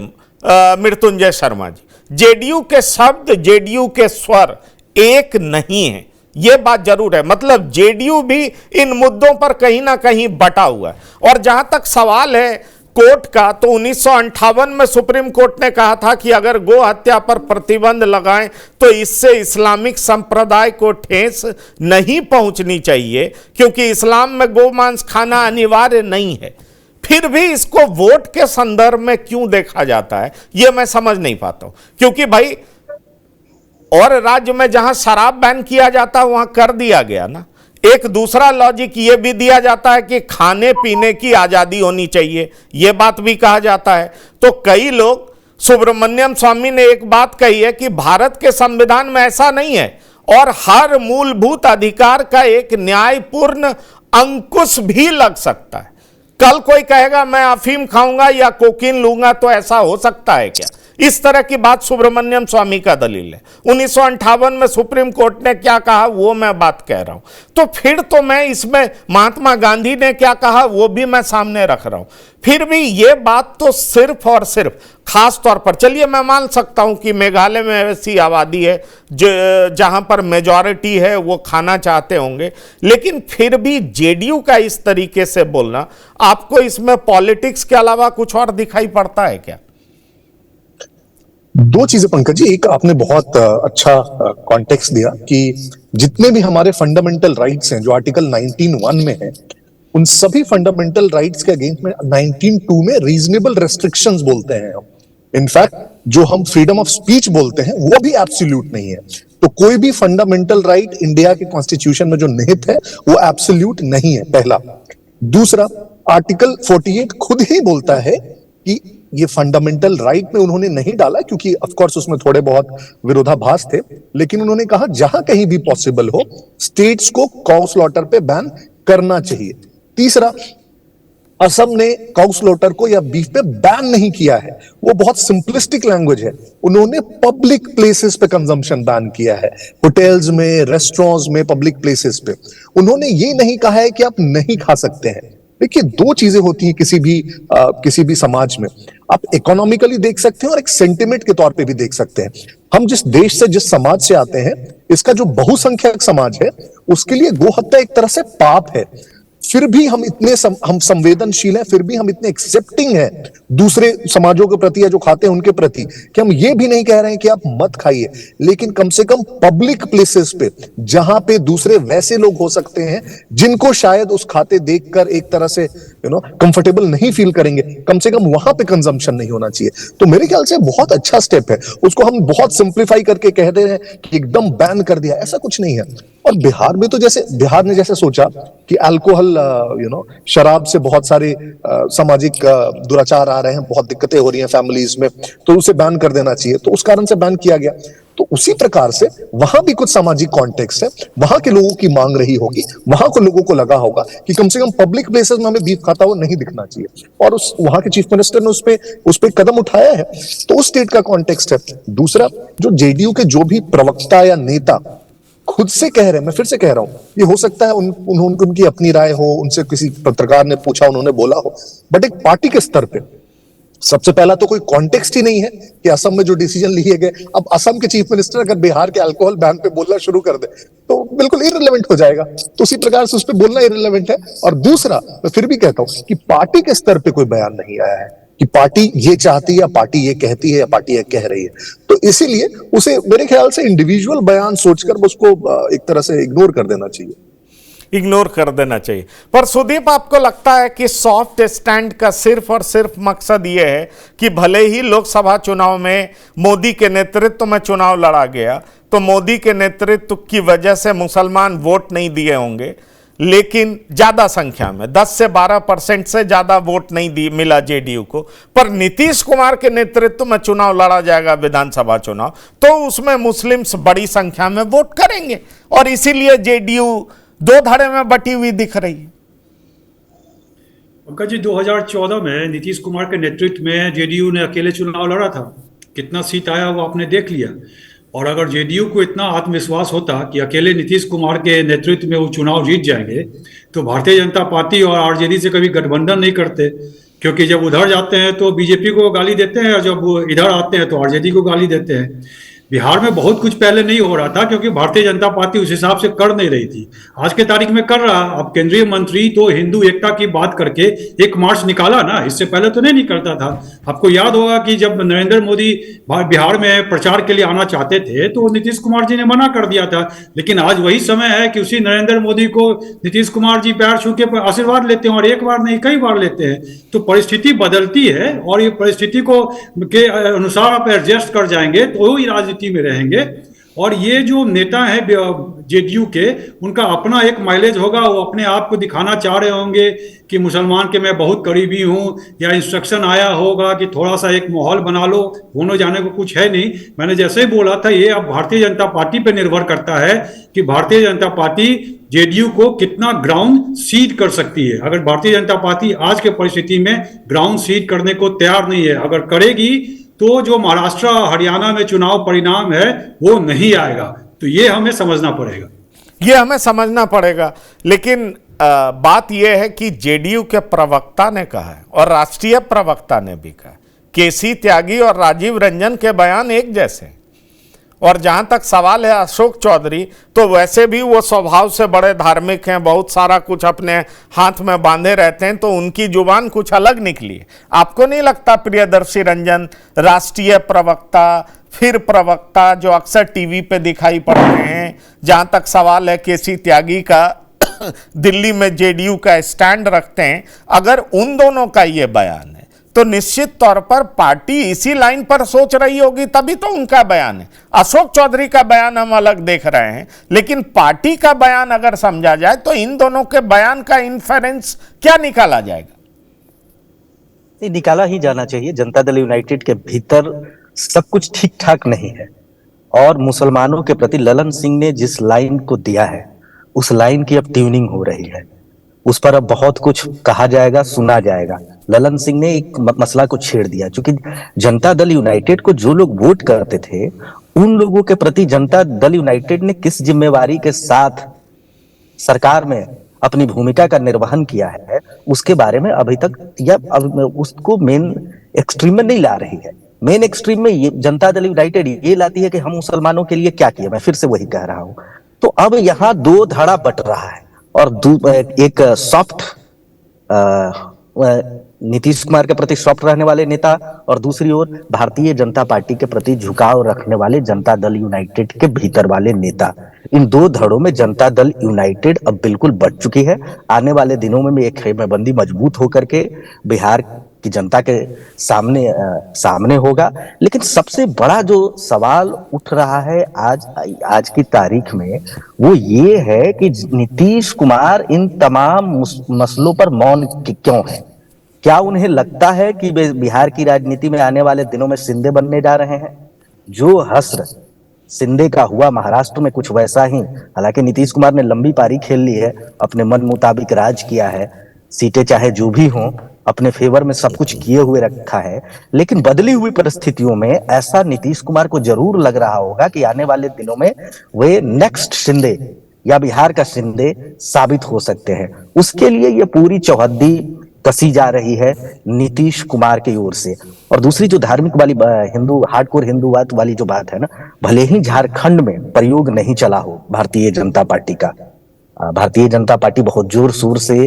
मृत्युंजय शर्मा जी। जेडीयू के शब्द, जेडीयू के स्वर एक नहीं है, यह बात जरूर है। मतलब जेडीयू भी इन मुद्दों पर कहीं ना कहीं बटा हुआ है। और जहां तक सवाल है कोर्ट का, तो 1958 में सुप्रीम कोर्ट ने कहा था कि अगर गो हत्या पर प्रतिबंध लगाएं तो इससे इस्लामिक संप्रदाय को ठेस नहीं पहुंचनी चाहिए, क्योंकि इस्लाम में गोमांस खाना अनिवार्य नहीं है। फिर भी इसको वोट के संदर्भ में क्यों देखा जाता है, यह मैं समझ नहीं पाता हूं। क्योंकि भाई और राज्य में जहां शराब बैन किया जाता है वहां कर दिया गया ना। एक दूसरा लॉजिक ये भी दिया जाता है कि खाने पीने की आजादी होनी चाहिए, यह बात भी कहा जाता है। तो कई लोग, सुब्रमण्यम स्वामी ने एक बात कही है कि भारत के संविधान में ऐसा नहीं है और हर मूलभूत अधिकार का एक न्यायपूर्ण अंकुश भी लग सकता है। कल कोई कहेगा मैं अफीम खाऊंगा या कोकीन लूंगा, तो ऐसा हो सकता है क्या? इस तरह की बात सुब्रमण्यम स्वामी का दलील है। 1958 में सुप्रीम कोर्ट ने क्या कहा वो मैं बात कह रहा हूं। तो फिर तो मैं इसमें महात्मा गांधी ने क्या कहा वो भी मैं सामने रख रहा हूं। फिर भी ये बात तो सिर्फ और सिर्फ खास तौर पर, चलिए मैं मान सकता हूं कि मेघालय में ऐसी आबादी है जहां पर मेजॉरिटी है वो खाना चाहते होंगे, लेकिन फिर भी जेडीयू का इस तरीके से बोलना, आपको इसमें पॉलिटिक्स के अलावा कुछ और दिखाई पड़ता है क्या? दो चीजें पंकज जी, एक आपने बहुत अच्छा कॉन्टेक्स्ट दिया कि जितने भी हमारे फंडामेंटल राइट्स हैं जो आर्टिकल 19(1) में है, उन सभी फंडामेंटल राइट्स के अगेंस्ट में 19(2) में रीजनेबल रेस्ट्रिक्शंस बोलते हैं हम। इनफैक्ट जो हम फ्रीडम ऑफ स्पीच बोलते हैं वो भी एब्सोल्यूट नहीं है। तो कोई भी फंडामेंटल राइट इंडिया के कॉन्स्टिट्यूशन में जो निहित है वो एब्सोल्यूट नहीं है, पहला। दूसरा, आर्टिकल 48 खुद ही बोलता है कि ये फंडामेंटल राइट में उन्होंने नहीं डाला क्योंकि ऑफ कोर्स उसमें थोड़े बहुत विरोधाभास थे, लेकिन उन्होंने कहा जहां कहीं भी पॉसिबल हो स्टेट्स को काउ स्लॉटर पे बैन करना चाहिए। तीसरा, असम ने काउ स्लॉटर को या बीफ पे बैन नहीं किया है, वो बहुत सिंपलिस्टिक लैंग्वेज है। उन्होंने पब्लिक प्लेसेस पे कंजम्पशन बैन किया है, होटल्स में, रेस्टोरेंट्स में, पब्लिक प्लेसेस पे। उन्होंने ये नहीं कहा है कि आप नहीं खा सकते हैं। देखिए, दो चीजें होती हैं किसी भी समाज में। आप इकोनॉमिकली देख सकते हैं और एक सेंटिमेंट के तौर पे भी देख सकते हैं। हम जिस देश से, जिस समाज से आते हैं, इसका जो बहुसंख्यक समाज है उसके लिए गोहत्या एक तरह से पाप है। फिर भी हम इतने हम संवेदनशील हैं, फिर भी हम इतने एक्सेप्टिंग हैं दूसरे समाजों के प्रति या जो खाते हैं उनके प्रति, कि हम ये भी नहीं कह रहे हैं कि आप मत खाइए, लेकिन कम से कम पब्लिक प्लेसेस पे जहां पे दूसरे वैसे लोग हो सकते हैं जिनको शायद उस खाते देखकर एक तरह से कंफर्टेबल नहीं फील करेंगे, कम से कम वहां पे कंजम्पशन नहीं होना चाहिए। तो मेरे ख्याल से बहुत अच्छा स्टेप है। उसको हम बहुत सिंप्लीफाई करके कह दे रहे हैं कि एकदम बैन कर दिया, ऐसा कुछ नहीं है। और बिहार में तो जैसे बिहार ने जैसे सोचा कि अल्कोहल शराब से बहुत सारे सामाजिक दुराचार आ रहे हैं, बहुत दिक्कतें हो रही हैं फैमिलीज में, तो उसे बैन कर देना चाहिए, तो उस कारण से बैन किया गया। तो उसी प्रकार से वहां भी कुछ सामाजिक कॉन्टेक्स्ट है, वहां के लोगों की मांग रही होगी, वहां को लोगों को लगा होगा कि कम से कम पब्लिक प्लेसेस में हमें बीफ खाता हुआ नहीं दिखना चाहिए, और उस वहां के चीफ मिनिस्टर ने उस पे कदम उठाया है। तो उस स्टेट का कॉन्टेक्स्ट है। दूसरा, जो जेडीयू के जो भी प्रवक्ता या नेता खुद से कह रहे हैं, मैं फिर से कह रहा हूं, ये हो सकता है उनकी अपनी राय हो, उनसे किसी पत्रकार ने पूछा, उन्होंने बोला हो, बट एक पार्टी के स्तर पे सबसे पहला तो कोई कॉन्टेक्स्ट ही नहीं है कि असम में जो डिसीजन लिए गए, अब असम के चीफ मिनिस्टर अगर बिहार के अल्कोहल बैन पे बोलना शुरू कर दे तो बिल्कुल इररिलेवेंट हो जाएगा। तो उसी प्रकार से उस पर बोलना इररिलेवेंट है। और दूसरा, मैं फिर भी कहता हूं कि पार्टी के स्तर पे कोई बयान नहीं आया है कि पार्टी ये चाहती है या पार्टी ये कहती है या पार्टी ये कह रही है, तो इसीलिए उसे मेरे ख्याल से इंडिविजुअल बयान सोचकर उसको एक तरह से इग्नोर कर देना चाहिए। इग्नोर कर देना चाहिए। पर सुदीप, आपको लगता है कि सॉफ्ट स्टैंड का सिर्फ और सिर्फ मकसद यह है कि भले ही लोकसभा चुनाव में मोदी के नेतृत्व में चुनाव लड़ा गया, तो मोदी के नेतृत्व की वजह से मुसलमान वोट नहीं दिए होंगे, लेकिन ज्यादा संख्या में 10 से 12% से ज्यादा वोट नहीं मिला जेडीयू को, पर नीतीश कुमार के नेतृत्व में चुनाव लड़ा जाएगा विधानसभा चुनाव, तो उसमें मुस्लिम्स बड़ी संख्या में वोट करेंगे, और इसीलिए जेडीयू दो धड़े में बटी हुई दिख रही है। पंकज जी, 2014 में नीतीश कुमार के नेतृत्व में जेडीयू ने अकेले चुनाव लड़ा था, कितना सीट आया वो आपने देख लिया। और अगर जेडीयू को इतना आत्मविश्वास होता कि अकेले नीतीश कुमार के नेतृत्व में वो चुनाव जीत जाएंगे, तो भारतीय जनता पार्टी और आरजेडी से कभी गठबंधन नहीं करते, क्योंकि जब उधर जाते हैं तो बीजेपी को गाली देते हैं और जब वो इधर आते हैं तो आरजेडी को गाली देते हैं। बिहार में बहुत कुछ पहले नहीं हो रहा था क्योंकि भारतीय जनता पार्टी उस हिसाब से कर नहीं रही थी, आज के तारीख में कर रहा। अब केंद्रीय मंत्री तो हिंदू एकता की बात करके एक मार्च निकाला ना, इससे पहले तो नहीं निकलता था। आपको याद होगा कि जब नरेंद्र मोदी बिहार में प्रचार के लिए आना चाहते थे तो नीतीश कुमार जी ने मना कर दिया था, लेकिन आज वही समय है कि उसी नरेंद्र मोदी को नीतीश कुमार जी पैर छू के आशीर्वाद लेते हैं, और एक बार नहीं कई बार लेते हैं। तो परिस्थिति बदलती है और ये परिस्थिति को के अनुसार आप एडजस्ट कर जाएंगे तो ही राजनीति में रहेंगे। और ये जो नेता हैं जेडीयू के, उनका अपना एक माइलेज होगा, वो अपने आप को दिखाना चाह रहे होंगे कि मुसलमान के मैं बहुत करीबी हूं, या इंस्ट्रक्शन आया होगा कि थोड़ा सा एक माहौल बना लो, होने जाने को कुछ है नहीं। मैंने जैसे ही बोला था, ये अब भारतीय जनता पार्टी पे निर्भर करता है कि भारतीय जनता पार्टी जेडीयू को कितना ग्राउंड सीड कर सकती है। अगर भारतीय जनता पार्टी आज के परिस्थिति में ग्राउंड सीड करने को तैयार नहीं है, अगर करेगी तो जो महाराष्ट्र हरियाणा में चुनाव परिणाम है वो नहीं आएगा। तो ये हमें समझना पड़ेगा, ये हमें समझना पड़ेगा। लेकिन बात यह है कि जेडीयू के प्रवक्ता ने कहा है और राष्ट्रीय प्रवक्ता ने भी कहा, केसी त्यागी और राजीव रंजन के बयान एक जैसे हैं। और जहां तक सवाल है अशोक चौधरी, तो वैसे भी वो स्वभाव से बड़े धार्मिक हैं, बहुत सारा कुछ अपने हाथ में बांधे रहते हैं, तो उनकी जुबान कुछ अलग निकली है। आपको नहीं लगता प्रियदर्शी रंजन, राष्ट्रीय प्रवक्ता, फिर प्रवक्ता जो अक्सर टीवी पे दिखाई पड़ते हैं, जहां तक सवाल है केसी त्यागी का दिल्ली में जेडीयू का स्टैंड रखते हैं, अगर उन दोनों का ये बयान है तो निश्चित तौर पर पार्टी इसी लाइन पर सोच रही होगी, तभी तो उनका बयान है। अशोक चौधरी का बयान हम अलग देख रहे हैं, लेकिन पार्टी का बयान अगर समझा जाए तो इन दोनों के बयान का इन्फेरेंस क्या निकाला जाएगा? निकाला ही जाना चाहिए। जनता दल यूनाइटेड के भीतर सब कुछ ठीक ठाक नहीं है, और मुसलमानों के प्रति ललन सिंह ने जिस लाइन को दिया है उस लाइन की अब ट्यूनिंग हो रही है। उस पर अब बहुत कुछ कहा जाएगा, सुना जाएगा। ललन सिंह ने एक मसला को छेड़ दिया, क्योंकि जनता दल यूनाइटेड को जो लोग वोट करते थे उन लोगों के प्रति जनता दल यूनाइटेड ने किस जिम्मेवारी के साथ सरकार में अपनी भूमिका का निर्वहन किया है, उसके बारे में अभी तक या उसको मेन एक्सट्रीम में नहीं ला रही है। मेन एक्सट्रीम में ये जनता दल यूनाइटेड ये लाती है कि हम मुसलमानों के लिए क्या किया। मैं फिर से वही कह रहा हूं। तो अब यहाँ दो धड़ा बट रहा है, और एक सॉफ्ट नीतीश कुमार के प्रति सॉफ्ट रहने वाले नेता, और दूसरी ओर भारतीय जनता पार्टी के प्रति झुकाव रखने वाले जनता दल यूनाइटेड के भीतर वाले नेता। इन दो धड़ों में जनता दल यूनाइटेड अब बिल्कुल बढ़ चुकी है। आने वाले दिनों में एक खेमेबंदी मजबूत होकर के बिहार की जनता के सामने होगा। लेकिन सबसे बड़ा जो सवाल उठ रहा है आज की तारीख में, वो ये है कि नीतीश कुमार इन तमाम मसलों पर मौन क्यों है? क्या उन्हें लगता है कि बिहार की राजनीति में आने वाले दिनों में शिंदे बनने जा रहे हैं? जो हश्र शिंदे का हुआ महाराष्ट्र में, कुछ वैसा ही। हालांकि नीतीश कुमार ने लंबी पारी खेल ली है, अपने मन मुताबिक राज किया है, सीटें चाहे जो भी हों अपने फेवर में सब कुछ किए हुए रखा है। लेकिन बदली हुई परिस्थितियों में ऐसा नीतीश कुमार को जरूर लग रहा होगा कि आने वाले दिनों में वे नेक्स्ट शिंदे या बिहार का शिंदे साबित हो सकते हैं। उसके लिए ये पूरी चौहद्दी कसी जा रही है नीतीश कुमार की ओर से। और दूसरी जो धार्मिक वाली हार्डकोर हिंदूवाद वाली जो बात है ना, भले ही झारखंड में प्रयोग नहीं चला हो भारतीय जनता पार्टी का, भारतीय जनता पार्टी बहुत जोर शोर से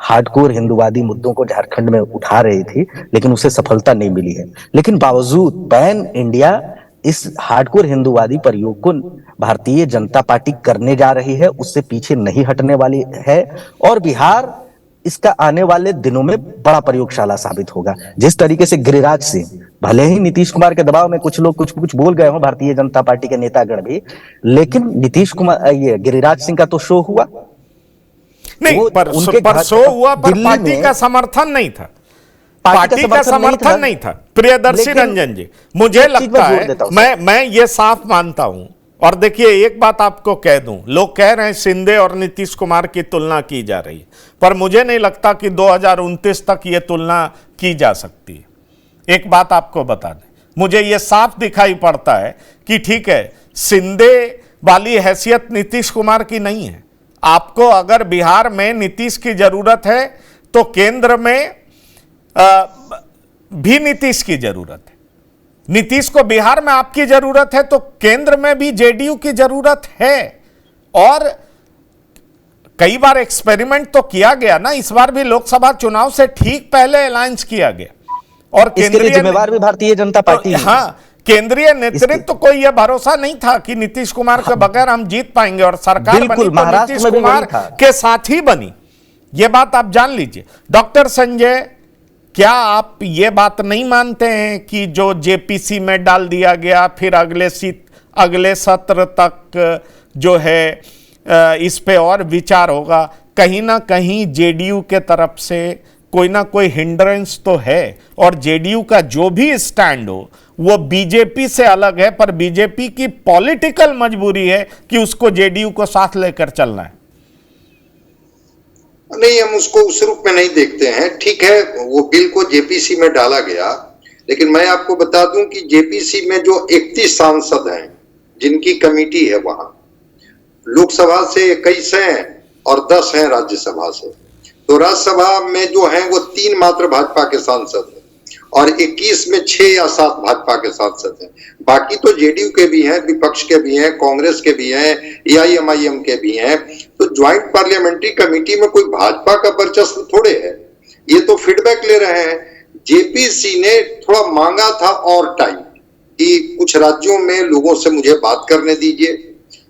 हार्डकोर हिंदूवादी मुद्दों को झारखंड में उठा रही थी, लेकिन उसे सफलता नहीं मिली है। लेकिन बावजूद पैन इंडिया इस हार्डकोर हिंदूवादी प्रयोग को भारतीय जनता पार्टी करने जा रही है, उससे पीछे नहीं हटने वाली है। और बिहार इसका आने वाले दिनों में बड़ा प्रयोगशाला साबित होगा। जिस तरीके से गिरिराज सिंह, भले ही नीतीश कुमार के दबाव में कुछ लोग कुछ बोल गए हों भारतीय जनता पार्टी के नेतागण भी, लेकिन नीतीश कुमार ये गिरिराज सिंह का तो शो हुआ नहीं, पर शो हुआ, पर पार्टी का समर्थन नहीं था। पार्टी का समर्थन नहीं था। प्रियदर्शी रंजन जी, मुझे लगता है, मैं ये साफ मानता हूं। और देखिए, एक बात आपको कह दूं, लोग कह रहे हैं शिंदे और नीतीश कुमार की तुलना की जा रही है, पर मुझे नहीं लगता कि 2029 तक ये तुलना की जा सकती है। एक बात आपको बता दें, मुझे ये साफ दिखाई पड़ता है कि ठीक है, शिंदे वाली हैसियत नीतीश कुमार की नहीं है। आपको अगर बिहार में नीतीश की जरूरत है तो केंद्र में भी नीतीश की जरूरत है। नीतीश को बिहार में आपकी जरूरत है तो केंद्र में भी जेडीयू की जरूरत है। और कई बार एक्सपेरिमेंट तो किया गया ना, इस बार भी लोकसभा चुनाव से ठीक पहले अलायंस किया गया और केंद्रीय जिम्मेवार भी भारतीय जनता पार्टी है। हाँ, केंद्रीय नेतृत्व को यह भरोसा नहीं था कि नीतीश कुमार के बगैर हम जीत पाएंगे, और सरकार बनी तो नीतीश कुमार के साथ ही बनी। यह बात आप जान लीजिए। डॉक्टर संजय, क्या आप ये बात नहीं मानते हैं कि जो जेपीसी में डाल दिया गया, फिर अगले सत्र तक जो है इस पे और विचार होगा? कहीं ना कहीं जेडीयू के तरफ से कोई ना कोई हिंड्रेंस तो है, और जेडीयू का जो भी स्टैंड हो वो बीजेपी से अलग है, पर बीजेपी की पॉलिटिकल मजबूरी है कि उसको जेडीयू को साथ लेकर चलना है। नहीं, हम उसको उस रूप में नहीं देखते हैं। ठीक है, वो बिल को जेपीसी में डाला गया, लेकिन मैं आपको बता दूं कि जेपीसी में जो 31 सांसद हैं जिनकी कमेटी है, वहां लोकसभा से 21 हैं और 10 हैं राज्यसभा से। तो राज्यसभा में जो हैं वो 3 मात्र भाजपा के सांसद हैं और 21 में 6 या 7 भाजपा के सांसद हैं। बाकी तो जेडीयू के भी हैं, विपक्ष के भी हैं, कांग्रेस के भी हैं, एआईएमआईएम के भी हैं। तो ज्वाइंट पार्लियामेंट्री कमेटी में कोई भाजपा का वर्चस्व थोड़े है। ये तो फीडबैक ले रहे हैं। जेपीसी ने थोड़ा मांगा था और टाइम कि कुछ राज्यों में लोगों से मुझे बात करने दीजिए,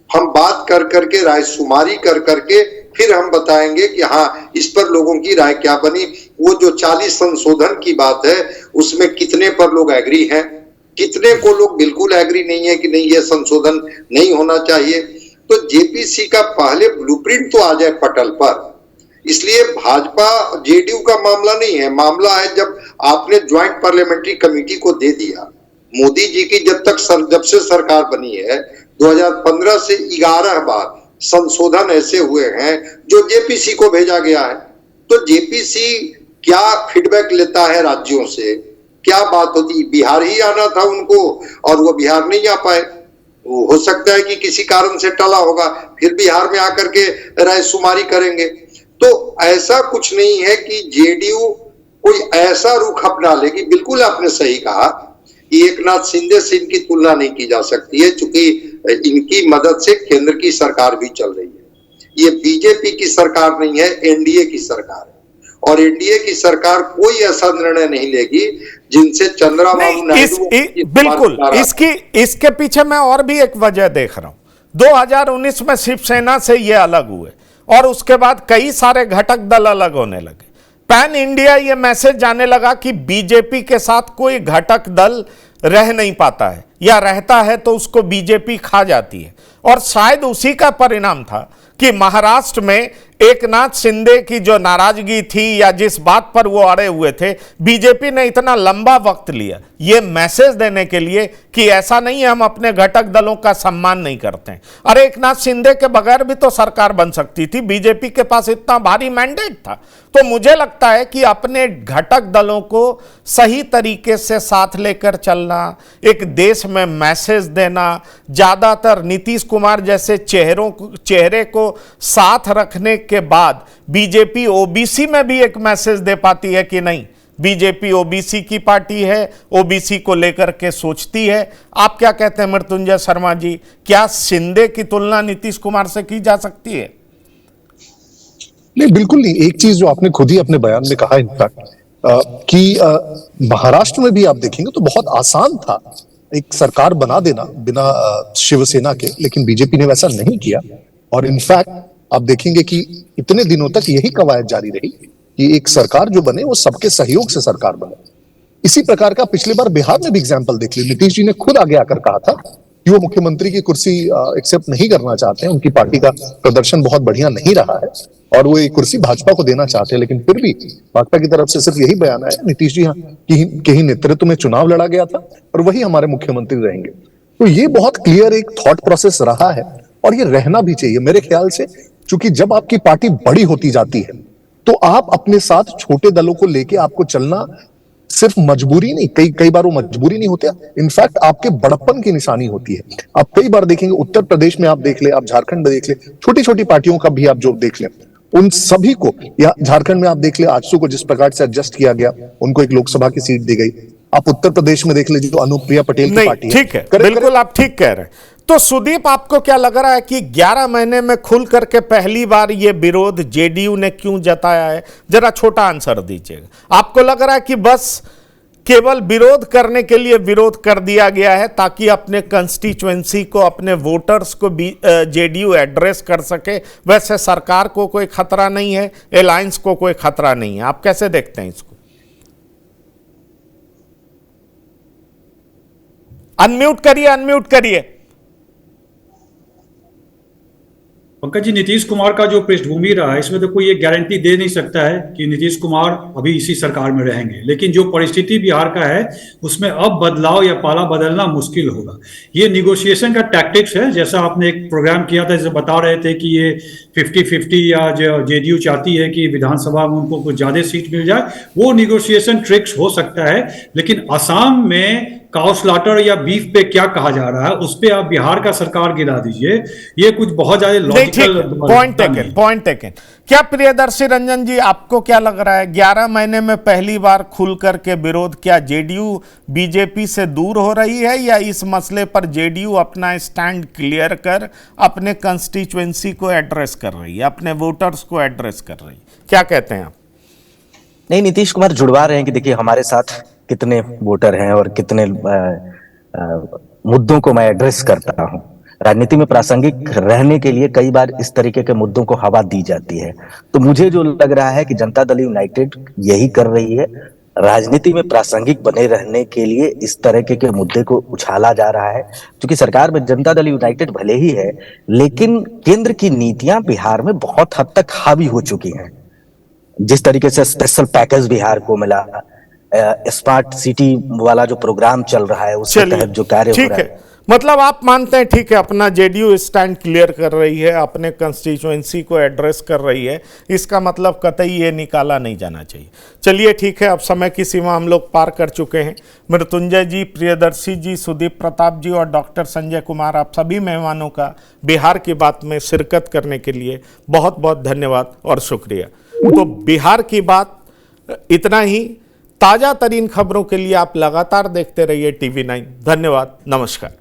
हम बात कर करके रायशुमारी कर करके फिर हम बताएंगे कि हाँ, इस पर लोगों की राय क्या बनी। वो जो 40 संशोधन की बात है, उसमें कितने पर लोग एग्री हैं, कितने को लोग बिल्कुल एग्री नहीं है कि नहीं, ये संशोधन नहीं होना चाहिए। तो जेपीसी का पहले ब्लूप्रिंट तो आ जाए पटल पर। इसलिए भाजपा जेडीयू का मामला नहीं है, मामला है जब आपने ज्वाइंट पार्लियामेंट्री कमेटी को दे दिया। मोदी जी की जब से सरकार बनी है, 2015 से 11 बार संशोधन ऐसे हुए हैं जो जेपीसी को भेजा गया है। तो जेपीसी क्या फीडबैक लेता है राज्यों से, क्या बात होती? बिहार ही आना था उनको और वो बिहार नहीं आ पाए। वो हो सकता है कि किसी कारण से टला होगा, फिर बिहार में आकर के रायशुमारी करेंगे। तो ऐसा कुछ नहीं है कि जेडीयू कोई ऐसा रुख अपना लेगी। बिल्कुल आपने सही कहा कि एकनाथ शिंदे से इनकी तुलना नहीं की जा सकती है, क्योंकि इनकी मदद से केंद्र की सरकार भी चल रही है। ये बीजेपी की सरकार नहीं है, एनडीए की सरकार है। और एनडीए की सरकार कोई ऐसा निर्णय नहीं लेगी जिनसे चंद्रबाबू नायडू बिल्कुल इसके पीछे मैं और भी एक वजह देख रहा हूं। 2019 में शिवसेना से ये अलग हुए और उसके बाद कई सारे घटक दल अलग होने लगे। पैन इंडिया ये मैसेज जाने लगा कि बीजेपी के साथ कोई घटक दल रह नहीं पाता है, या रहता है तो उसको बीजेपी खा जाती है। और शायद उसी का परिणाम था कि महाराष्ट्र में एकनाथ शिंदे की जो नाराजगी थी या जिस बात पर वो अड़े हुए थे, बीजेपी ने इतना लंबा वक्त लिया ये मैसेज देने के लिए कि ऐसा नहीं है हम अपने घटक दलों का सम्मान नहीं करते हैं। अरे एकनाथ शिंदे के बगैर भी तो सरकार बन सकती थी, बीजेपी के पास इतना भारी मैंडेट था। तो मुझे लगता है कि अपने घटक दलों को सही तरीके से साथ लेकर चलना, एक देश में मैसेज देना, ज्यादातर नीतीश कुमार जैसे चेहरे को साथ रखने के बाद बीजेपी ओबीसी में भी एक मैसेज दे पाती है कि नहीं, बीजेपी ओबीसी की पार्टी है, ओबीसी को लेकर के सोचती है। आप क्या कहते हैं मृत्युंजय शर्मा जी, क्या शिंदे की तुलना नीतीश कुमार से की जा सकती है? नहीं, बिल्कुल नहीं। एक चीज जो आपने खुद ही अपने बयान में कहा इनफैक्ट कि महाराष्ट्र में भी आप देखेंगे तो बहुत आसान था एक सरकार बना देना बिना शिवसेना के, लेकिन बीजेपी ने वैसा नहीं किया। और इनफैक्ट आप देखेंगे कि इतने दिनों तक यही कवायद जारी रही कि एक सरकार जो बने वो सबके सहयोग से सरकार बने। इसी प्रकार का पिछली बार बिहार में भी एग्जाम्पल देख ली। नीतीश जी ने खुद आगे आकर कहा था कि वो मुख्यमंत्री की कुर्सी एक्सेप्ट नहीं करना चाहते हैं, उनकी पार्टी का प्रदर्शन बहुत बढ़िया नहीं रहा है और वो ये कुर्सी भाजपा को देना चाहते हैं। लेकिन फिर भी भाजपा की तरफ से सिर्फ यही बयान आया, नीतीश जी के ही नेतृत्व में चुनाव लड़ा गया था और वही हमारे मुख्यमंत्री रहेंगे। तो ये बहुत क्लियर एक थॉट प्रोसेस रहा है और ये रहना भी चाहिए मेरे ख्याल से। क्योंकि जब आपकी पार्टी बड़ी होती जाती है तो आप अपने साथ छोटे दलों को लेके आपको चलना सिर्फ मजबूरी नहीं, कई बार वो मजबूरी नहीं होते, इनफैक्ट आपके बड़प्पन की निशानी होती है। आप कई बार देखेंगे उत्तर प्रदेश में आप देख ले, आप झारखंड में देख ले, छोटी छोटी पार्टियों का भी आप जो देख ले, उन सभी को, या झारखंड में आप देख ले आजसू को जिस प्रकार से एडजस्ट किया गया, उनको एक लोकसभा की सीट दी गई। आप उत्तर प्रदेश में देख लीजिए जो अनुप्रिया पटेल की पार्टी है। ठीक है, बिल्कुल आप ठीक कह रहे हैं। तो सुदीप, आपको क्या लग रहा है कि 11 महीने में खुल करके पहली बार ये विरोध जेडीयू ने क्यों जताया है? जरा छोटा आंसर दीजिएगा। आपको लग रहा है कि बस केवल विरोध करने के लिए विरोध कर दिया गया है ताकि अपने कंस्टिट्यूएंसी को, अपने वोटर्स को जेडीयू एड्रेस कर सके, वैसे सरकार को कोई खतरा नहीं है, अलायंस को कोई खतरा नहीं है? आप कैसे देखते हैं इसको? अनम्यूट करिए। पंकज जी, नीतीश कुमार का जो पृष्ठभूमि रहा है इसमें तो कोई ये गारंटी दे नहीं सकता है कि नीतीश कुमार अभी इसी सरकार में रहेंगे। लेकिन जो परिस्थिति बिहार का है उसमें अब बदलाव या पाला बदलना मुश्किल होगा। ये निगोशिएशन का टैक्टिक्स है, जैसा आपने एक प्रोग्राम किया था, जैसे बता रहे थे कि ये 50-50 या जेडीयू चाहती है कि विधानसभा में उनको कुछ ज्यादा सीट मिल जाए, वो निगोशिएशन ट्रिक्स हो सकता है। लेकिन असम में काउ स्लॉटर या बीफ पे क्या कहा जा रहा है उस पे आप बिहार का सरकार गिरा दीजिए, ये कुछ बहुत ज्यादा लॉजिकल पॉइंट टेकन। क्या प्रियदर्शी रंजन जी, आपको क्या लग रहा है 11 महीने में पहली बार खुल करके विरोध, क्या जेडीयू बीजेपी से दूर हो रही है या इस मसले पर जेडीयू अपना स्टैंड क्लियर कर अपने कंस्टिट्यूएंसी को एड्रेस कर रही है, अपने वोटर्स को एड्रेस कर रही है? क्या कहते हैं आप? नहीं, नीतीश कुमार जुड़वा रहे हैं कि देखिए हमारे साथ कितने वोटर हैं और कितने मुद्दों को मैं एड्रेस करता हूं। राजनीति में प्रासंगिक रहने के लिए कई बार इस तरीके के मुद्दों को हवा दी जाती है। तो मुझे जो लग रहा है कि जनता दल यूनाइटेड यही कर रही है, राजनीति में प्रासंगिक बने रहने के लिए इस तरह के मुद्दे को उछाला जा रहा है। क्योंकि सरकार में जनता दल यूनाइटेड भले ही है, लेकिन केंद्र की नीतियां बिहार में बहुत हद तक हावी हो चुकी हैं। जिस तरीके से स्पेशल पैकेज बिहार को मिला, स्मार्ट सिटी वाला जो प्रोग्राम चल रहा है उसके तहत जो कार्य हो रहा है, मतलब आप मानते हैं ठीक है, अपना जेडीयू स्टैंड क्लियर कर रही है, अपने कंस्टिट्यूएंसी को एड्रेस कर रही है, इसका मतलब कतई ये निकाला नहीं जाना चाहिए। चलिए ठीक है, अब समय की सीमा हम लोग पार कर चुके हैं। मृत्युंजय जी, प्रियदर्शी जी, सुदीप प्रताप जी और डॉक्टर संजय कुमार, आप सभी मेहमानों का बिहार की बात में शिरकत करने के लिए बहुत बहुत धन्यवाद और शुक्रिया। तो बिहार की बात इतना ही। ताज़ा तरीन खबरों के लिए आप लगातार देखते रहिए TV9। धन्यवाद, नमस्कार।